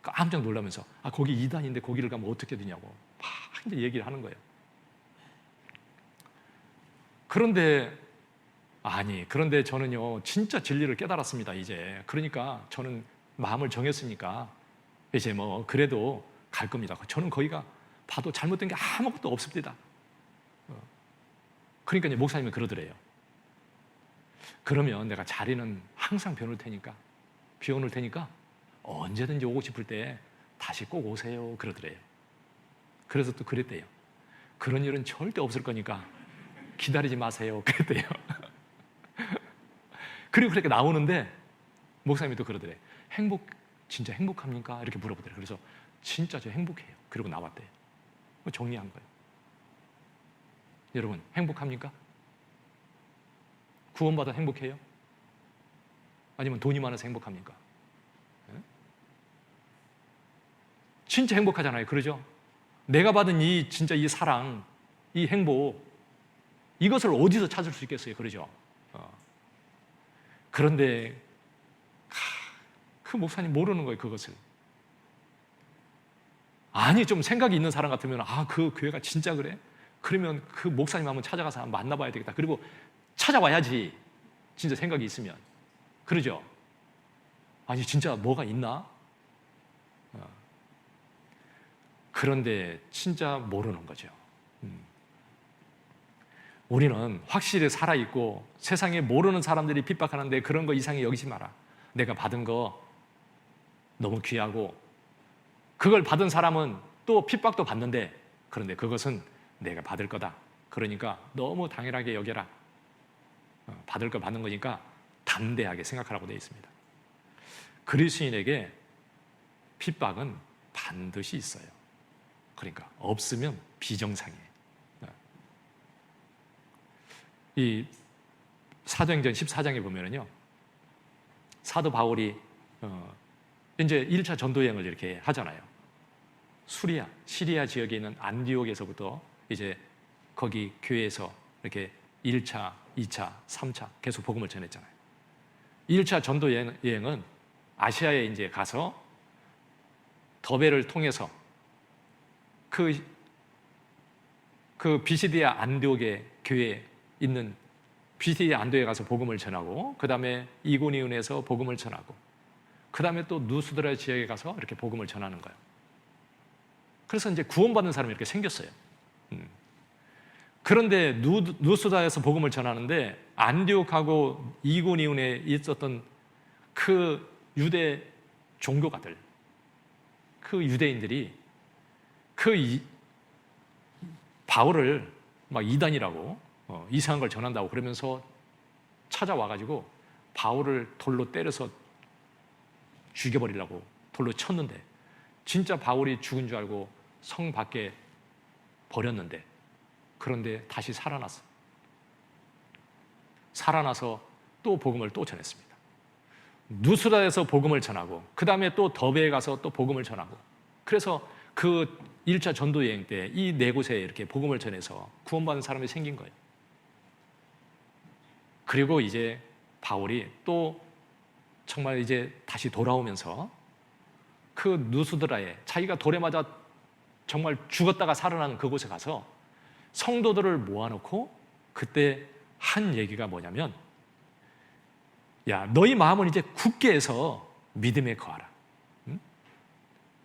깜짝 놀라면서 거기 이단인데 거기를 가면 어떻게 되냐고 막 이제 얘기를 하는 거예요. 그런데 저는요 진짜 진리를 깨달았습니다. 이제 그러니까 저는 마음을 정했으니까 이제 뭐 그래도 갈 겁니다. 저는 거기가 봐도 잘못된 게 아무것도 없습니다. 그러니까 이제 목사님이 그러더래요. 그러면 내가 자리는 항상 비워놓을 테니까 언제든지 오고 싶을 때 다시 꼭 오세요. 그러더래요. 그래서 또 그랬대요. 그런 일은 절대 없을 거니까 기다리지 마세요. 그랬대요. 그리고 그렇게 나오는데 목사님이 또 그러더래. 진짜 행복합니까? 이렇게 물어보더래. 그래서 진짜 저 행복해요. 그리고 나왔대요. 정리한 거예요. 여러분 행복합니까? 구원받아 행복해요? 아니면 돈이 많아서 행복합니까? 진짜 행복하잖아요. 그러죠? 내가 받은 진짜 이 사랑, 이 행복, 이것을 어디서 찾을 수 있겠어요? 그러죠? 그런데 그 목사님 모르는 거예요. 그것을. 좀 생각이 있는 사람 같으면 그 교회가 진짜 그래? 그러면 그 목사님 한번 찾아가서 한번 만나봐야 되겠다. 그리고 찾아와야지 진짜 생각이 있으면. 그러죠? 진짜 뭐가 있나? 그런데 진짜 모르는 거죠. 우리는 확실히 살아있고 세상에 모르는 사람들이 핍박하는데 그런 거 이상히 여기지 마라. 내가 받은 거 너무 귀하고 그걸 받은 사람은 또 핍박도 받는데 그런데 그것은 내가 받을 거다. 그러니까 너무 당연하게 여겨라. 받을 걸 받는 거니까 담대하게 생각하라고 되어 있습니다. 그리스도인에게 핍박은 반드시 있어요. 그러니까 없으면 비정상이에요. 이 사도행전 14장에 보면은요, 사도 바울이 이제 1차 전도여행을 이렇게 하잖아요. 시리아 지역에 있는 안디옥에서부터 이제 거기 교회에서 이렇게 1차 2차, 3차 계속 복음을 전했잖아요. 1차 전도 여행은 아시아에 이제 가서 더베를 통해서 그 비시디아 안디옥의 교회에 있는 비시디아 안디옥에 가서 복음을 전하고, 그 다음에 이고니온에서 복음을 전하고, 그 다음에 또 누스드라 지역에 가서 이렇게 복음을 전하는 거예요. 그래서 이제 구원받는 사람이 이렇게 생겼어요. 그런데 누스드라에서 복음을 전하는데 안디옥하고 이고니온에 있었던 그 유대 종교가들, 그 유대인들이 바울을 막 이단이라고 이상한 걸 전한다고 그러면서 찾아와가지고 바울을 돌로 때려서 죽여버리려고 돌로 쳤는데, 진짜 바울이 죽은 줄 알고 성 밖에 버렸는데, 그런데 다시 살아났어. 살아나서 또 복음을 또 전했습니다. 누스라에서 복음을 전하고, 그 다음에 또 더베에 가서 또 복음을 전하고, 그래서 그 1차 전도 여행 때 이 네 곳에 이렇게 복음을 전해서 구원받은 사람이 생긴 거예요. 그리고 이제 바울이 또 정말 이제 다시 돌아오면서 그 누스드라에 자기가 돌에 맞아 정말 죽었다가 살아나는 그곳에 가서 성도들을 모아놓고 그때 한 얘기가 뭐냐면, 야, 너희 마음은 이제 굳게 해서 믿음에 거하라.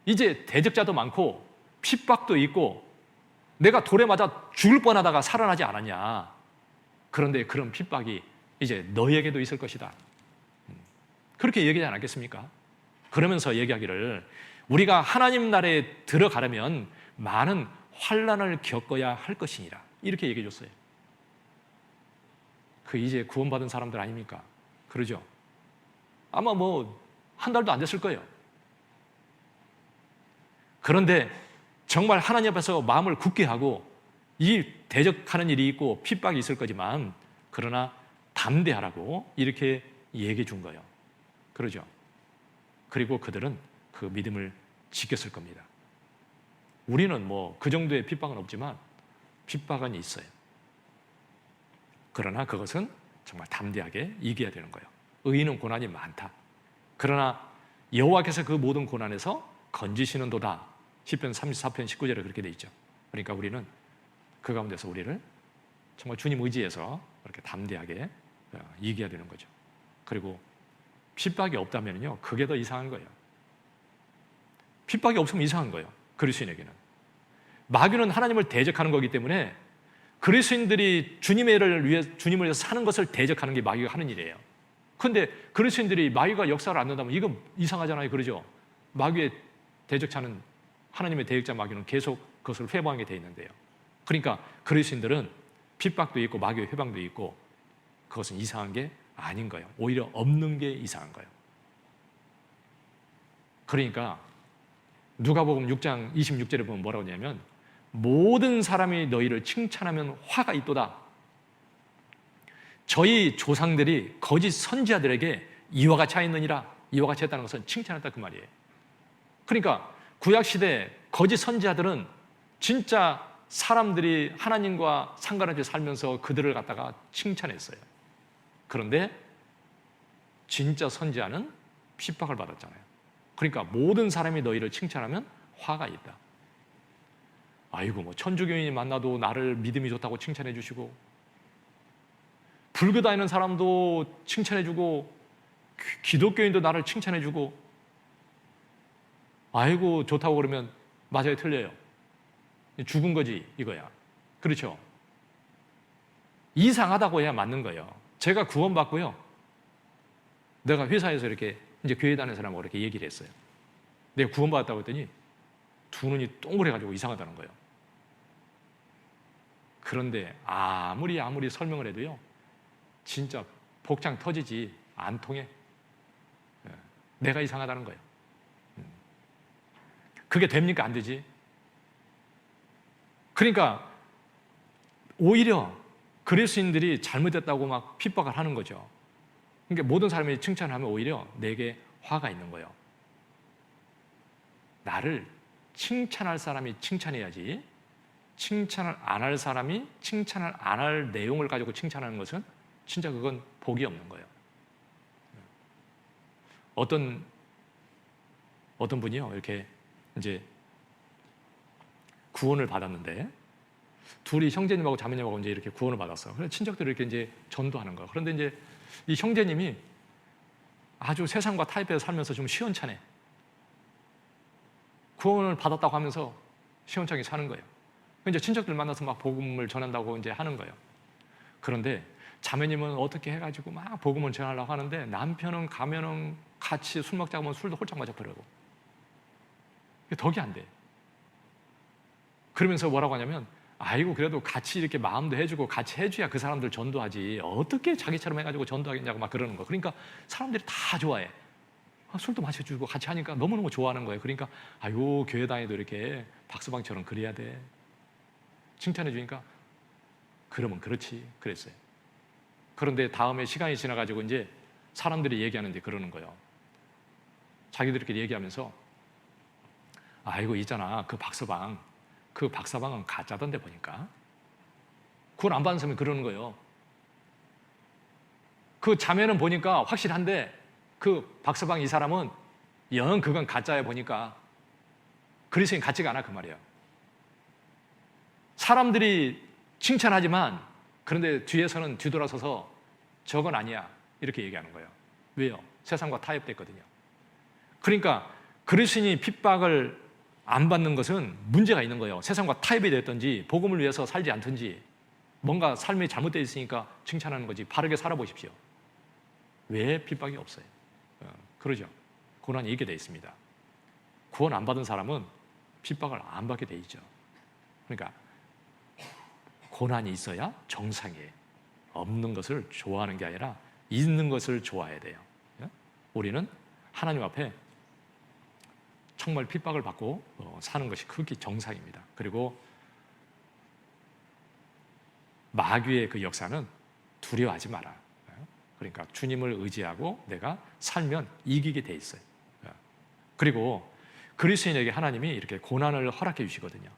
이제 대적자도 많고 핍박도 있고 내가 돌에 맞아 죽을 뻔하다가 살아나지 않았냐. 그런데 그런 핍박이 이제 너희에게도 있을 것이다. 그렇게 얘기하지 않았겠습니까? 그러면서 얘기하기를, 우리가 하나님 나라에 들어가려면 많은 환난을 겪어야 할 것이니라, 이렇게 얘기해 줬어요. 그 이제 구원받은 사람들 아닙니까? 그러죠? 아마 뭐 한 달도 안 됐을 거예요. 그런데 정말 하나님 앞에서 마음을 굳게 하고, 이 대적하는 일이 있고 핍박이 있을 거지만 그러나 담대하라고 이렇게 얘기해 준 거예요. 그러죠? 그리고 그들은 그 믿음을 지켰을 겁니다. 우리는 뭐 그 정도의 핍박은 없지만 핍박은 있어요. 그러나 그것은 정말 담대하게 이겨야 되는 거예요. 의인은 고난이 많다. 그러나 여호와께서 그 모든 고난에서 건지시는도다. 시편 34편 19절에 그렇게 돼 있죠. 그러니까 우리는 그 가운데서 우리를 정말 주님 의지해서 그렇게 담대하게 이겨야 되는 거죠. 그리고 핍박이 없다면요, 그게 더 이상한 거예요. 핍박이 없으면 이상한 거예요. 그리스도인에게는. 마귀는 하나님을 대적하는 거기 때문에 그리스도인들이 주님을 위해서 사는 것을 대적하는 게 마귀가 하는 일이에요. 그런데 그리스도인들이 마귀가 역사를 안 넣는다면 이건 이상하잖아요. 그러죠? 마귀의 대적자는, 하나님의 대적자 마귀는 계속 그것을 회방하게 돼 있는데요. 그러니까 그리스도인들은 핍박도 있고 마귀의 회방도 있고 그것은 이상한 게 아닌 거예요. 오히려 없는 게 이상한 거예요. 그러니까 누가복음 6장 26절에 보면 뭐라고 하냐면, 모든 사람이 너희를 칭찬하면 화가 있도다. 저희 조상들이 거짓 선지자들에게 이와 같이 하였느니라. 이와 같이 했다는 것은 칭찬했다 그 말이에요. 그러니까 구약시대 거짓 선지자들은 진짜 사람들이 하나님과 상관없이 살면서 그들을 갖다가 칭찬했어요. 그런데 진짜 선지자는 핍박을 받았잖아요. 그러니까 모든 사람이 너희를 칭찬하면 화가 있다. 아이고, 뭐 천주교인이 만나도 나를 믿음이 좋다고 칭찬해 주시고, 불교 다니는 사람도 칭찬해 주고, 기독교인도 나를 칭찬해 주고, 아이고 좋다고 그러면 맞아요, 틀려요? 죽은 거지 이거야. 그렇죠? 이상하다고 해야 맞는 거예요. 제가 구원받고요, 내가 회사에서 이렇게 이제 교회 다니는 사람하고 이렇게 얘기를 했어요. 내가 구원받았다고 했더니 두 눈이 동그래가지고 이상하다는 거예요. 그런데 아무리 설명을 해도요, 진짜 복장 터지지 안 통해. 내가 이상하다는 거예요. 그게 됩니까? 안 되지. 그러니까 오히려 그리스도인들이 잘못했다고 막 핍박을 하는 거죠. 그러니까 모든 사람이 칭찬하면 오히려 내게 화가 있는 거예요. 나를 칭찬할 사람이 칭찬해야지, 칭찬을 안 할 사람이 칭찬을 안 할 내용을 가지고 칭찬하는 것은 진짜 그건 복이 없는 거예요. 어떤 분이요, 이렇게 이제 구원을 받았는데, 둘이 형제님하고 자매님하고 이제 이렇게 구원을 받았어. 그래서 친척들이 이렇게 이제 전도하는 거예요. 그런데 이제 이 형제님이 아주 세상과 타협해서 살면서 좀 시원찮아. 구원을 받았다고 하면서 시원찮게 사는 거예요. 이제 친척들 만나서 막 복음을 전한다고 이제 하는 거예요. 그런데 자매님은 어떻게 해가지고 막 복음을 전하려고 하는데 남편은 가면은 같이 술 먹자고 하면 술도 홀짝 맞아버리고 덕이 안 돼. 그러면서 뭐라고 하냐면, 아이고 그래도 같이 이렇게 마음도 해주고 같이 해줘야 그 사람들 전도하지 어떻게 자기처럼 해가지고 전도하겠냐고 막 그러는 거예요. 그러니까 사람들이 다 좋아해. 술도 마셔주고 같이 하니까 너무너무 좋아하는 거예요. 그러니까 아유 교회 다니도 이렇게 박서방처럼 그래야 돼. 칭찬해 주니까 그러면 그렇지 그랬어요. 그런데 다음에 시간이 지나가지고 이제 사람들이 얘기하는데 그러는 거예요. 자기들끼리 얘기하면서 아이고 있잖아 그 박서방은 가짜던데 보니까. 그걸 안 받은 사람이 그러는 거예요. 그 자매는 보니까 확실한데 그 박서방 이 사람은 영 그건 가짜야 보니까. 그리스도인 같지가 않아 그 말이에요. 사람들이 칭찬하지만 그런데 뒤에서는 뒤돌아서서 저건 아니야 이렇게 얘기하는 거예요. 왜요? 세상과 타협됐거든요. 그러니까 그리스도인이 핍박을 안 받는 것은 문제가 있는 거예요. 세상과 타협이 됐든지 복음을 위해서 살지 않든지 뭔가 삶이 잘못되어 있으니까 칭찬하는 거지. 바르게 살아보십시오. 왜 핍박이 없어요? 그러죠. 고난이 있게 돼 있습니다. 구원 안 받은 사람은 핍박을 안 받게 돼 있죠. 그러니까 고난이 있어야 정상이에요. 없는 것을 좋아하는 게 아니라 있는 것을 좋아해야 돼요. 우리는 하나님 앞에 정말 핍박을 받고 사는 것이 그게 정상입니다. 그리고 마귀의 그 역사는 두려워하지 마라. 그러니까 주님을 의지하고 내가 살면 이기게 돼 있어요. 그리고 그리스도인에게 하나님이 이렇게 고난을 허락해 주시거든요.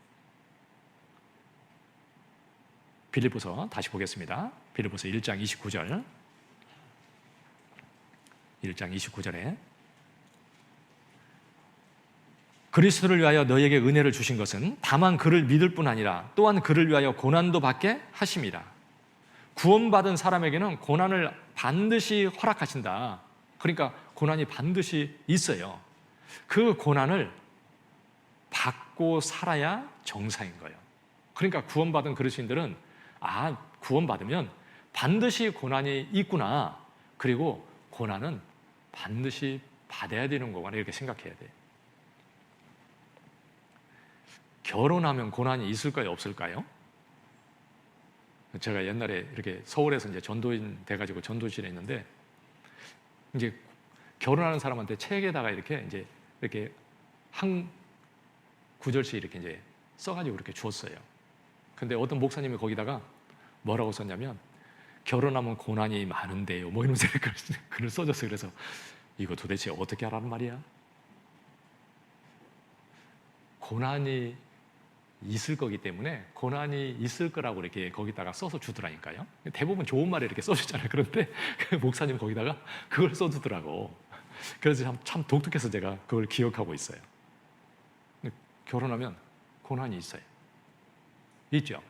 빌립보서 다시 보겠습니다. 빌립보서 1장 29절. 1장 29절에 그리스도를 위하여 너에게 은혜를 주신 것은 다만 그를 믿을 뿐 아니라 또한 그를 위하여 고난도 받게 하심이라. 구원받은 사람에게는 고난을 반드시 허락하신다. 그러니까 고난이 반드시 있어요. 그 고난을 받고 살아야 정상인 거예요. 그러니까 구원받은 그리스도인들은 구원받으면 반드시 고난이 있구나. 그리고 고난은 반드시 받아야 되는 거구나 이렇게 생각해야 돼요. 결혼하면 고난이 있을까요? 없을까요? 제가 옛날에 이렇게 서울에서 이제 전도인 돼가지고 전도실에 있는데 이제 결혼하는 사람한테 책에다가 이렇게 한 구절씩 이렇게 이제 써가지고 이렇게 주었어요. 근데 어떤 목사님이 거기다가 뭐라고 썼냐면 결혼하면 고난이 많은데요. 뭐 이러면서 글을 써줬어요. 그래서 이거 도대체 어떻게 하라는 말이야? 고난이 있을 거기 때문에 고난이 있을 거라고 이렇게 거기다가 써서 주더라니까요. 대부분 좋은 말을 이렇게 써주잖아요. 그런데 그 목사님 거기다가 그걸 써주더라고. 그래서 참 독특해서 제가 그걸 기억하고 있어요. 결혼하면 고난이 있어요. 있죠?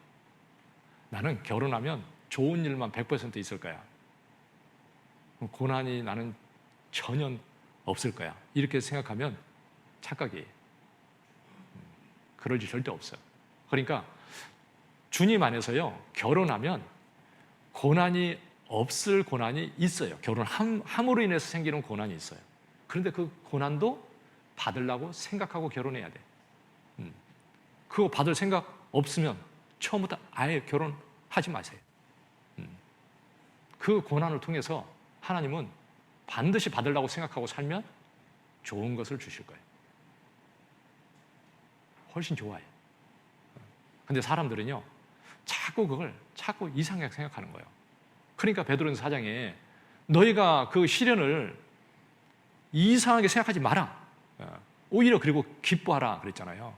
나는 결혼하면 좋은 일만 100% 있을 거야. 고난이 나는 전혀 없을 거야. 이렇게 생각하면 착각이에요. 그럴 일 절대 없어요. 그러니까 주님 안에서요, 결혼하면 고난이 없을 고난이 있어요. 결혼함으로 인해서 생기는 고난이 있어요. 그런데 그 고난도 받으려고 생각하고 결혼해야 돼. 그거 받을 생각 없으면 처음부터 아예 결혼하지 마세요. 그 고난을 통해서 하나님은 반드시 받으려고 생각하고 살면 좋은 것을 주실 거예요. 훨씬 좋아요. 근데 사람들은요, 자꾸 이상하게 생각하는 거예요. 그러니까 베드로전서 4장에 너희가 그 시련을 이상하게 생각하지 마라. 오히려 그리고 기뻐하라 그랬잖아요.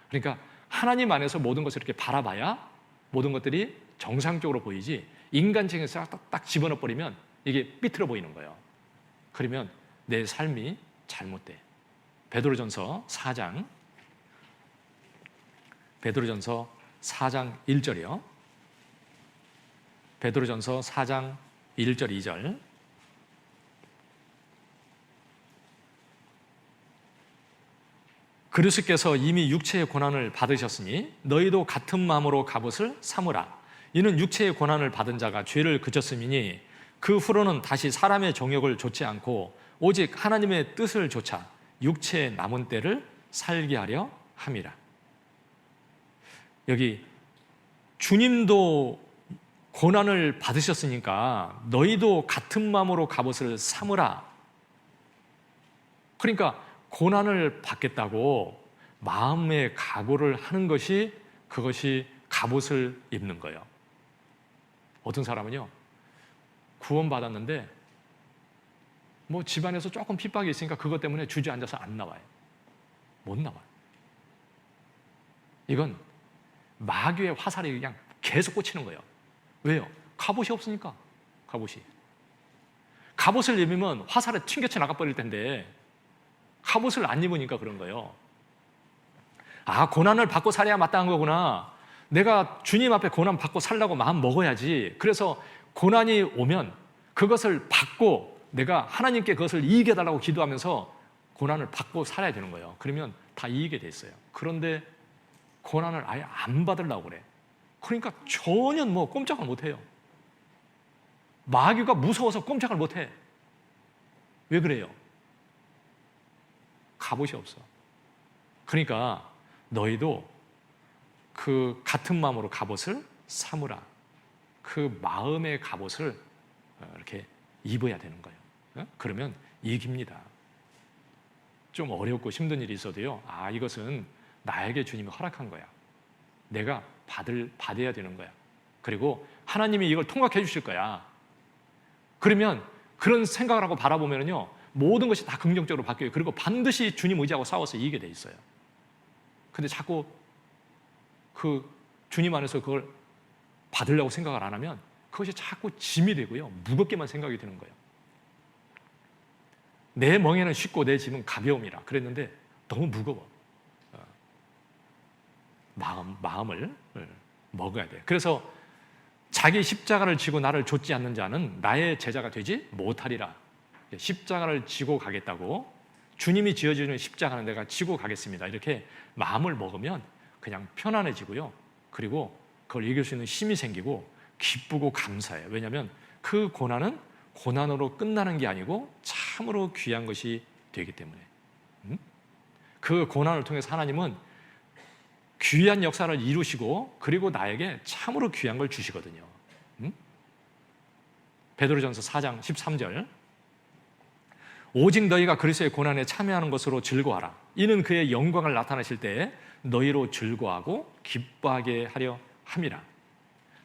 그러니까 하나님 안에서 모든 것을 이렇게 바라봐야 모든 것들이 정상적으로 보이지 인간적에서 딱 집어넣어 버리면 이게 삐뚤어 보이는 거예요. 그러면 내 삶이 잘못돼. 베드로전서 4장 1절이요. 베드로전서 4장 1절 2절. 그리스도께서 이미 육체의 고난을 받으셨으니 너희도 같은 마음으로 갑옷을 삼으라. 이는 육체의 고난을 받은 자가 죄를 그쳤음이니 그 후로는 다시 사람의 정욕을 좇지 않고 오직 하나님의 뜻을 좇아 육체의 남은 때를 살게 하려 함이라. 여기 주님도 고난을 받으셨으니까 너희도 같은 마음으로 갑옷을 삼으라. 그러니까 고난을 받겠다고 마음의 각오를 하는 것이, 그것이 갑옷을 입는 거예요. 어떤 사람은요, 구원받았는데 뭐 집안에서 조금 핍박이 있으니까 그것 때문에 주저앉아서 안 나와요. 못 나와요. 이건 마귀의 화살이 그냥 계속 꽂히는 거예요. 왜요? 갑옷이 없으니까. 갑옷을 입으면 화살에 튕겨쳐 나가버릴 텐데 갑옷을 안 입으니까 그런 거예요. 아, 고난을 받고 살아야 마땅한 거구나. 내가 주님 앞에 고난 받고 살라고 마음 먹어야지. 그래서 고난이 오면 그것을 받고 내가 하나님께 그것을 이기게 해달라고 기도하면서 고난을 받고 살아야 되는 거예요. 그러면 다 이기게 돼 있어요. 그런데 고난을 아예 안 받으려고 그래. 그러니까 전혀 뭐 꼼짝을 못 해요. 마귀가 무서워서 꼼짝을 못 해. 왜 그래요? 갑옷이 없어. 그러니까 너희도 그 같은 마음으로 갑옷을 삼으라. 그 마음의 갑옷을 이렇게 입어야 되는 거예요. 그러면 이깁니다. 좀 어렵고 힘든 일이 있어도요, 아, 이것은 나에게 주님이 허락한 거야. 내가 받아야 되는 거야. 그리고 하나님이 이걸 통과해 주실 거야. 그러면 그런 생각을 하고 바라보면요, 모든 것이 다 긍정적으로 바뀌어요. 그리고 반드시 주님 의지하고 싸워서 이기게 돼 있어요. 근데 자꾸 그 주님 안에서 그걸 받으려고 생각을 안 하면 그것이 자꾸 짐이 되고요, 무겁게만 생각이 드는 거예요. 내 멍에는 쉽고 내 짐은 가벼움이라 그랬는데 너무 무거워. 마음을 먹어야 돼. 그래서 자기 십자가를 지고 나를 좇지 않는 자는 나의 제자가 되지 못하리라. 십자가를 지고 가겠다고, 주님이 지어주는 십자가는 내가 지고 가겠습니다, 이렇게 마음을 먹으면 그냥 편안해지고요, 그리고 그걸 이길 수 있는 힘이 생기고 기쁘고 감사해요. 왜냐하면 그 고난은 고난으로 끝나는 게 아니고 참으로 귀한 것이 되기 때문에. 그 고난을 통해서 하나님은 귀한 역사를 이루시고 그리고 나에게 참으로 귀한 걸 주시거든요. 베드로전서 4장 13절. 오직 너희가 그리스도의 고난에 참여하는 것으로 즐거워하라. 이는 그의 영광을 나타내실 때에 너희로 즐거워하고 기뻐하게 하려 함이라.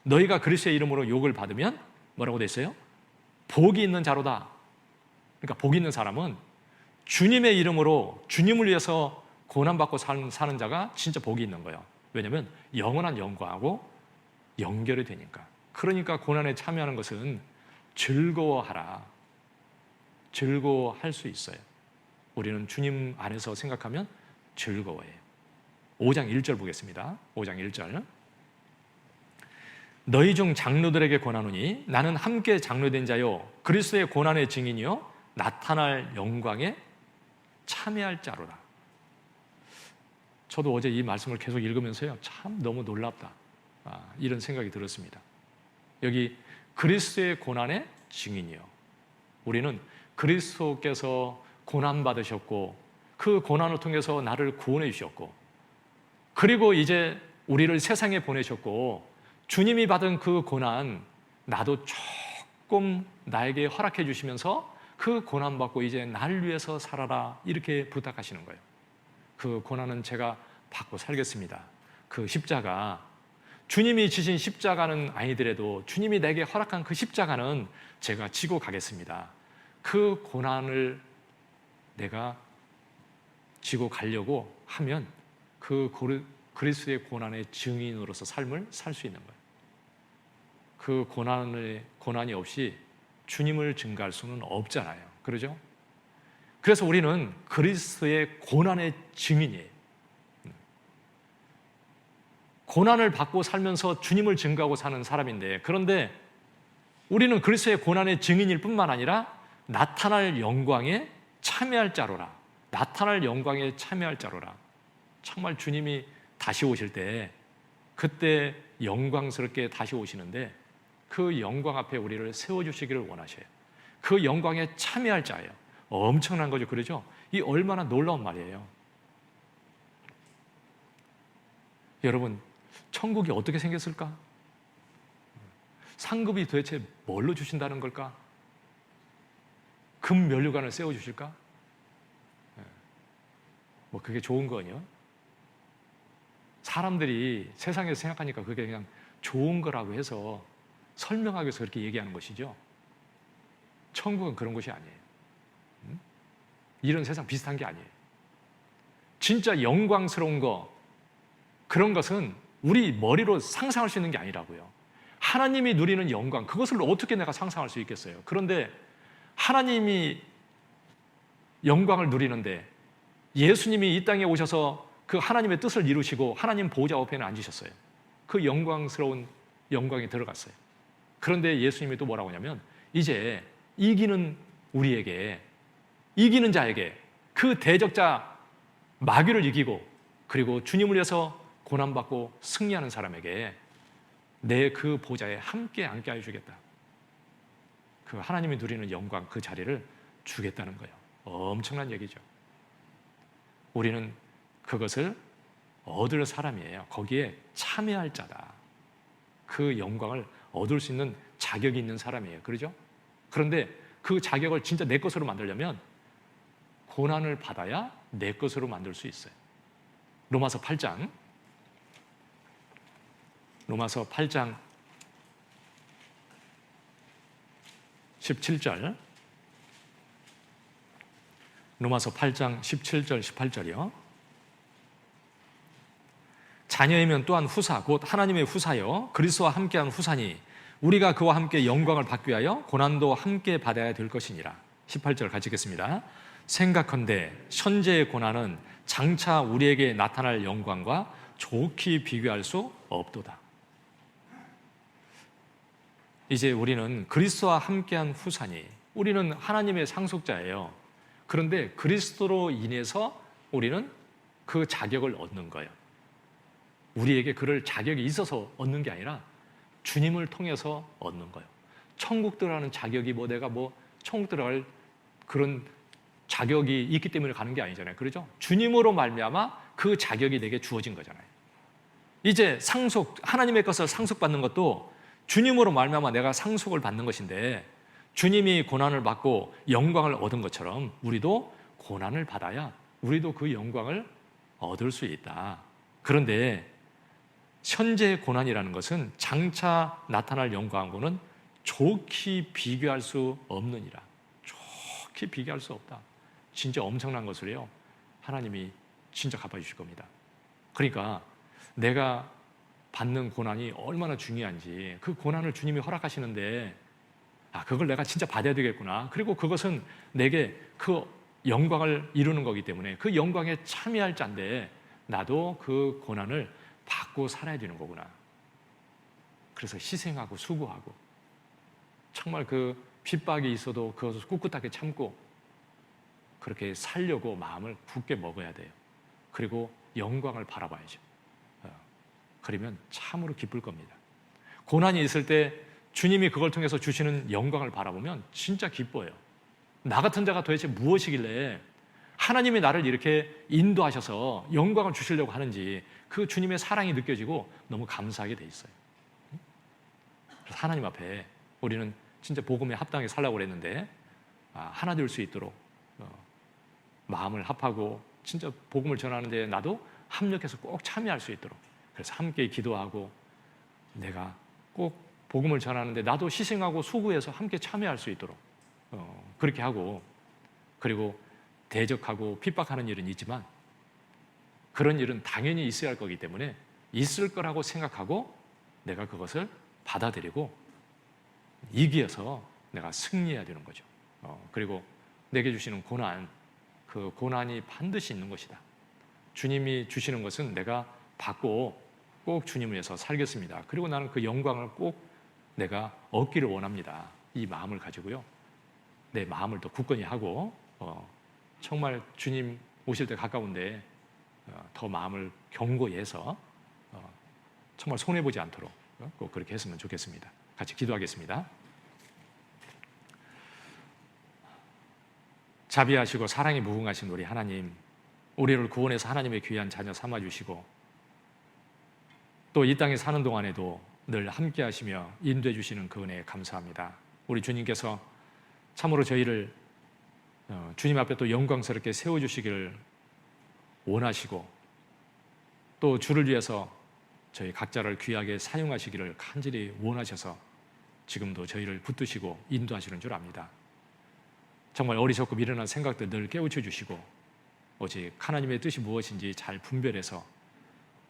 너희가 그리스도의 이름으로 욕을 받으면 뭐라고 돼 있어요? 복이 있는 자로다. 그러니까 복이 있는 사람은 주님의 이름으로 주님을 위해서 고난받고 사는 자가 진짜 복이 있는 거예요. 왜냐하면 영원한 영광하고 연결이 되니까. 그러니까 고난에 참여하는 것은 즐거워하라. 즐거워할 수 있어요. 우리는 주님 안에서 생각하면 즐거워해요. 5장 1절 보겠습니다. 5장 1절. 너희 중 장로들에게 권하노니 나는 함께 장로된 자요 그리스도의 고난의 증인이요 나타날 영광에 참여할 자로라. 저도 어제 이 말씀을 계속 읽으면서요, 참 너무 놀랍다, 이런 생각이 들었습니다. 여기 그리스도의 고난의 증인이요, 우리는 그리스도께서 고난받으셨고 그 고난을 통해서 나를 구원해 주셨고 그리고 이제 우리를 세상에 보내셨고 주님이 받은 그 고난 나도 조금 나에게 허락해 주시면서 그 고난받고 이제 날 위해서 살아라, 이렇게 부탁하시는 거예요. 그 고난은 제가 받고 살겠습니다. 그 십자가, 주님이 지신 십자가는 아니더라도 주님이 내게 허락한 그 십자가는 제가 지고 가겠습니다. 그 고난을 내가 지고 가려고 하면 그 그리스도의 고난의 증인으로서 삶을 살 수 있는 거예요. 그 고난이 없이 주님을 증거할 수는 없잖아요. 그러죠? 그래서 우리는 그리스도의 고난의 증인이에요. 고난을 받고 살면서 주님을 증거하고 사는 사람인데, 그런데 우리는 그리스도의 고난의 증인일 뿐만 아니라 나타날 영광에 참여할 자로라. 나타날 영광에 참여할 자로라. 정말 주님이 다시 오실 때, 그때 영광스럽게 다시 오시는데 그 영광 앞에 우리를 세워주시기를 원하셔요. 그 영광에 참여할 자예요. 엄청난 거죠. 그러죠? 이 얼마나 놀라운 말이에요. 여러분, 천국이 어떻게 생겼을까? 상급이 도대체 뭘로 주신다는 걸까? 금 면류관을 세워주실까? 뭐 그게 좋은 거냐? 사람들이 세상에서 생각하니까 그게 그냥 좋은 거라고 해서 설명하기 위해서 그렇게 얘기하는 것이죠. 천국은 그런 곳이 아니에요. 이런 세상 비슷한 게 아니에요. 진짜 영광스러운 거, 그런 것은 우리 머리로 상상할 수 있는 게 아니라고요. 하나님이 누리는 영광, 그것을 어떻게 내가 상상할 수 있겠어요? 그런데 하나님이 영광을 누리는데 예수님이 이 땅에 오셔서 그 하나님의 뜻을 이루시고 하나님 보좌 옆에는 앉으셨어요. 그 영광스러운 영광에 들어갔어요. 그런데 예수님이 또 뭐라고 하냐면, 이제 이기는 우리에게, 이기는 자에게, 그 대적자 마귀를 이기고 그리고 주님을 위해서 고난받고 승리하는 사람에게 내 그 보좌에 함께 앉게 해주겠다. 그 하나님이 누리는 영광, 그 자리를 주겠다는 거예요. 엄청난 얘기죠. 우리는 그것을 얻을 사람이에요. 거기에 참여할 자다. 그 영광을 얻을 수 있는 자격이 있는 사람이에요. 그러죠? 그런데 그 자격을 진짜 내 것으로 만들려면 고난을 받아야 내 것으로 만들 수 있어요. 로마서 8장 17절, 로마서 8장 17절 18절이요. 자녀이면 또한 후사, 곧 하나님의 후사여 그리스도와 함께한 후사니 우리가 그와 함께 영광을 받기 위하여 고난도 함께 받아야 될 것이니라. 18절 같이 읽겠습니다. 생각컨대 현재의 고난은 장차 우리에게 나타날 영광과 좋게 비교할 수 없도다. 이제 우리는 그리스도와 함께한 후사니, 우리는 하나님의 상속자예요. 그런데 그리스도로 인해서 우리는 그 자격을 얻는 거예요. 우리에게 그럴 자격이 있어서 얻는 게 아니라 주님을 통해서 얻는 거예요. 천국 들어가는 자격이 내가 천국 들어갈 그런 자격이 있기 때문에 가는 게 아니잖아요. 그렇죠? 주님으로 말미암아 그 자격이 내게 주어진 거잖아요. 이제 하나님의 것을 상속받는 것도 주님으로 말미암아 내가 상속을 받는 것인데, 주님이 고난을 받고 영광을 얻은 것처럼 우리도 고난을 받아야 우리도 그 영광을 얻을 수 있다. 그런데 현재의 고난이라는 것은 장차 나타날 영광하고는 좋게 비교할 수 없느니라. 좋게 비교할 수 없다. 진짜 엄청난 것을요, 하나님이 진짜 갚아주실 겁니다. 그러니까 내가 받는 고난이 얼마나 중요한지, 그 고난을 주님이 허락하시는데 그걸 내가 진짜 받아야 되겠구나. 그리고 그것은 내게 그 영광을 이루는 거기 때문에 그 영광에 참여할 자인데 나도 그 고난을 받고 살아야 되는 거구나. 그래서 희생하고 수고하고 정말 그 핍박이 있어도 그것을 꿋꿋하게 참고 그렇게 살려고 마음을 굳게 먹어야 돼요. 그리고 영광을 바라봐야죠. 그러면 참으로 기쁠 겁니다. 고난이 있을 때 주님이 그걸 통해서 주시는 영광을 바라보면 진짜 기뻐요. 나 같은 자가 도대체 무엇이길래 하나님이 나를 이렇게 인도하셔서 영광을 주시려고 하는지 그 주님의 사랑이 느껴지고 너무 감사하게 돼 있어요. 그래서 하나님 앞에 우리는 진짜 복음에 합당하게 살라고 그랬는데 하나 될 수 있도록 마음을 합하고 진짜 복음을 전하는데 나도 합력해서 꼭 참여할 수 있도록, 그래서 함께 기도하고 내가 꼭 복음을 전하는데 나도 희생하고 수고해서 함께 참여할 수 있도록 그렇게 하고, 그리고 대적하고 핍박하는 일은 있지만 그런 일은 당연히 있어야 할 거기 때문에 있을 거라고 생각하고 내가 그것을 받아들이고 이기어서 내가 승리해야 되는 거죠. 그리고 내게 주시는 고난, 그 고난이 반드시 있는 것이다. 주님이 주시는 것은 내가 받고 꼭 주님을 위해서 살겠습니다. 그리고 나는 그 영광을 꼭 내가 얻기를 원합니다. 이 마음을 가지고요, 내 마음을 더 굳건히 하고 정말 주님 오실 때 가까운데 더 마음을 견고히 해서 정말 손해보지 않도록 꼭 그렇게 했으면 좋겠습니다. 같이 기도하겠습니다. 자비하시고 사랑이 무궁하신 우리 하나님, 우리를 구원해서 하나님의 귀한 자녀 삼아주시고 또 이 땅에 사는 동안에도 늘 함께 하시며 인도해 주시는 그 은혜에 감사합니다. 우리 주님께서 참으로 저희를 주님 앞에 또 영광스럽게 세워주시기를 원하시고 또 주를 위해서 저희 각자를 귀하게 사용하시기를 간절히 원하셔서 지금도 저희를 붙드시고 인도하시는 줄 압니다. 정말 어리석고 미련한 생각들 늘 깨우쳐 주시고 오직 하나님의 뜻이 무엇인지 잘 분별해서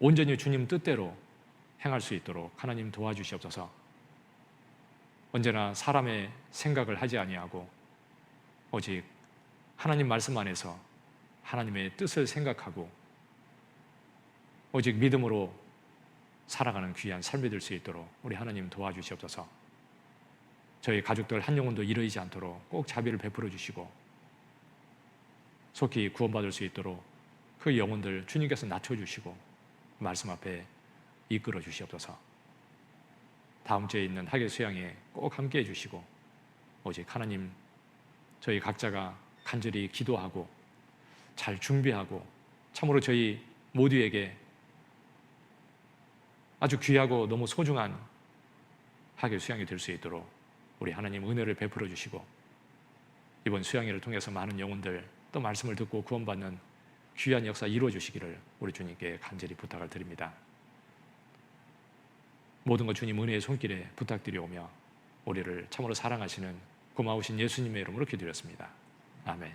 온전히 주님 뜻대로 행할 수 있도록 하나님 도와주시옵소서. 언제나 사람의 생각을 하지 아니하고 오직 하나님 말씀 안에서 하나님의 뜻을 생각하고 오직 믿음으로 살아가는 귀한 삶이 될 수 있도록 우리 하나님 도와주시옵소서. 저희 가족들 한 영혼도 잃어지지 않도록 꼭 자비를 베풀어 주시고 속히 구원받을 수 있도록 그 영혼들 주님께서 낮춰주시고 말씀 앞에 이끌어 주시옵소서. 다음 주에 있는 학예 수양에 꼭 함께 해주시고 오직 하나님 저희 각자가 간절히 기도하고 잘 준비하고 참으로 저희 모두에게 아주 귀하고 너무 소중한 학예 수양이 될 수 있도록 우리 하나님 은혜를 베풀어 주시고 이번 수양회를 통해서 많은 영혼들 또 말씀을 듣고 구원받는 귀한 역사 이루어 주시기를 우리 주님께 간절히 부탁을 드립니다. 모든 것 주님 은혜의 손길에 부탁드리오며 우리를 참으로 사랑하시는 고마우신 예수님의 이름으로 기도드렸습니다. 아멘.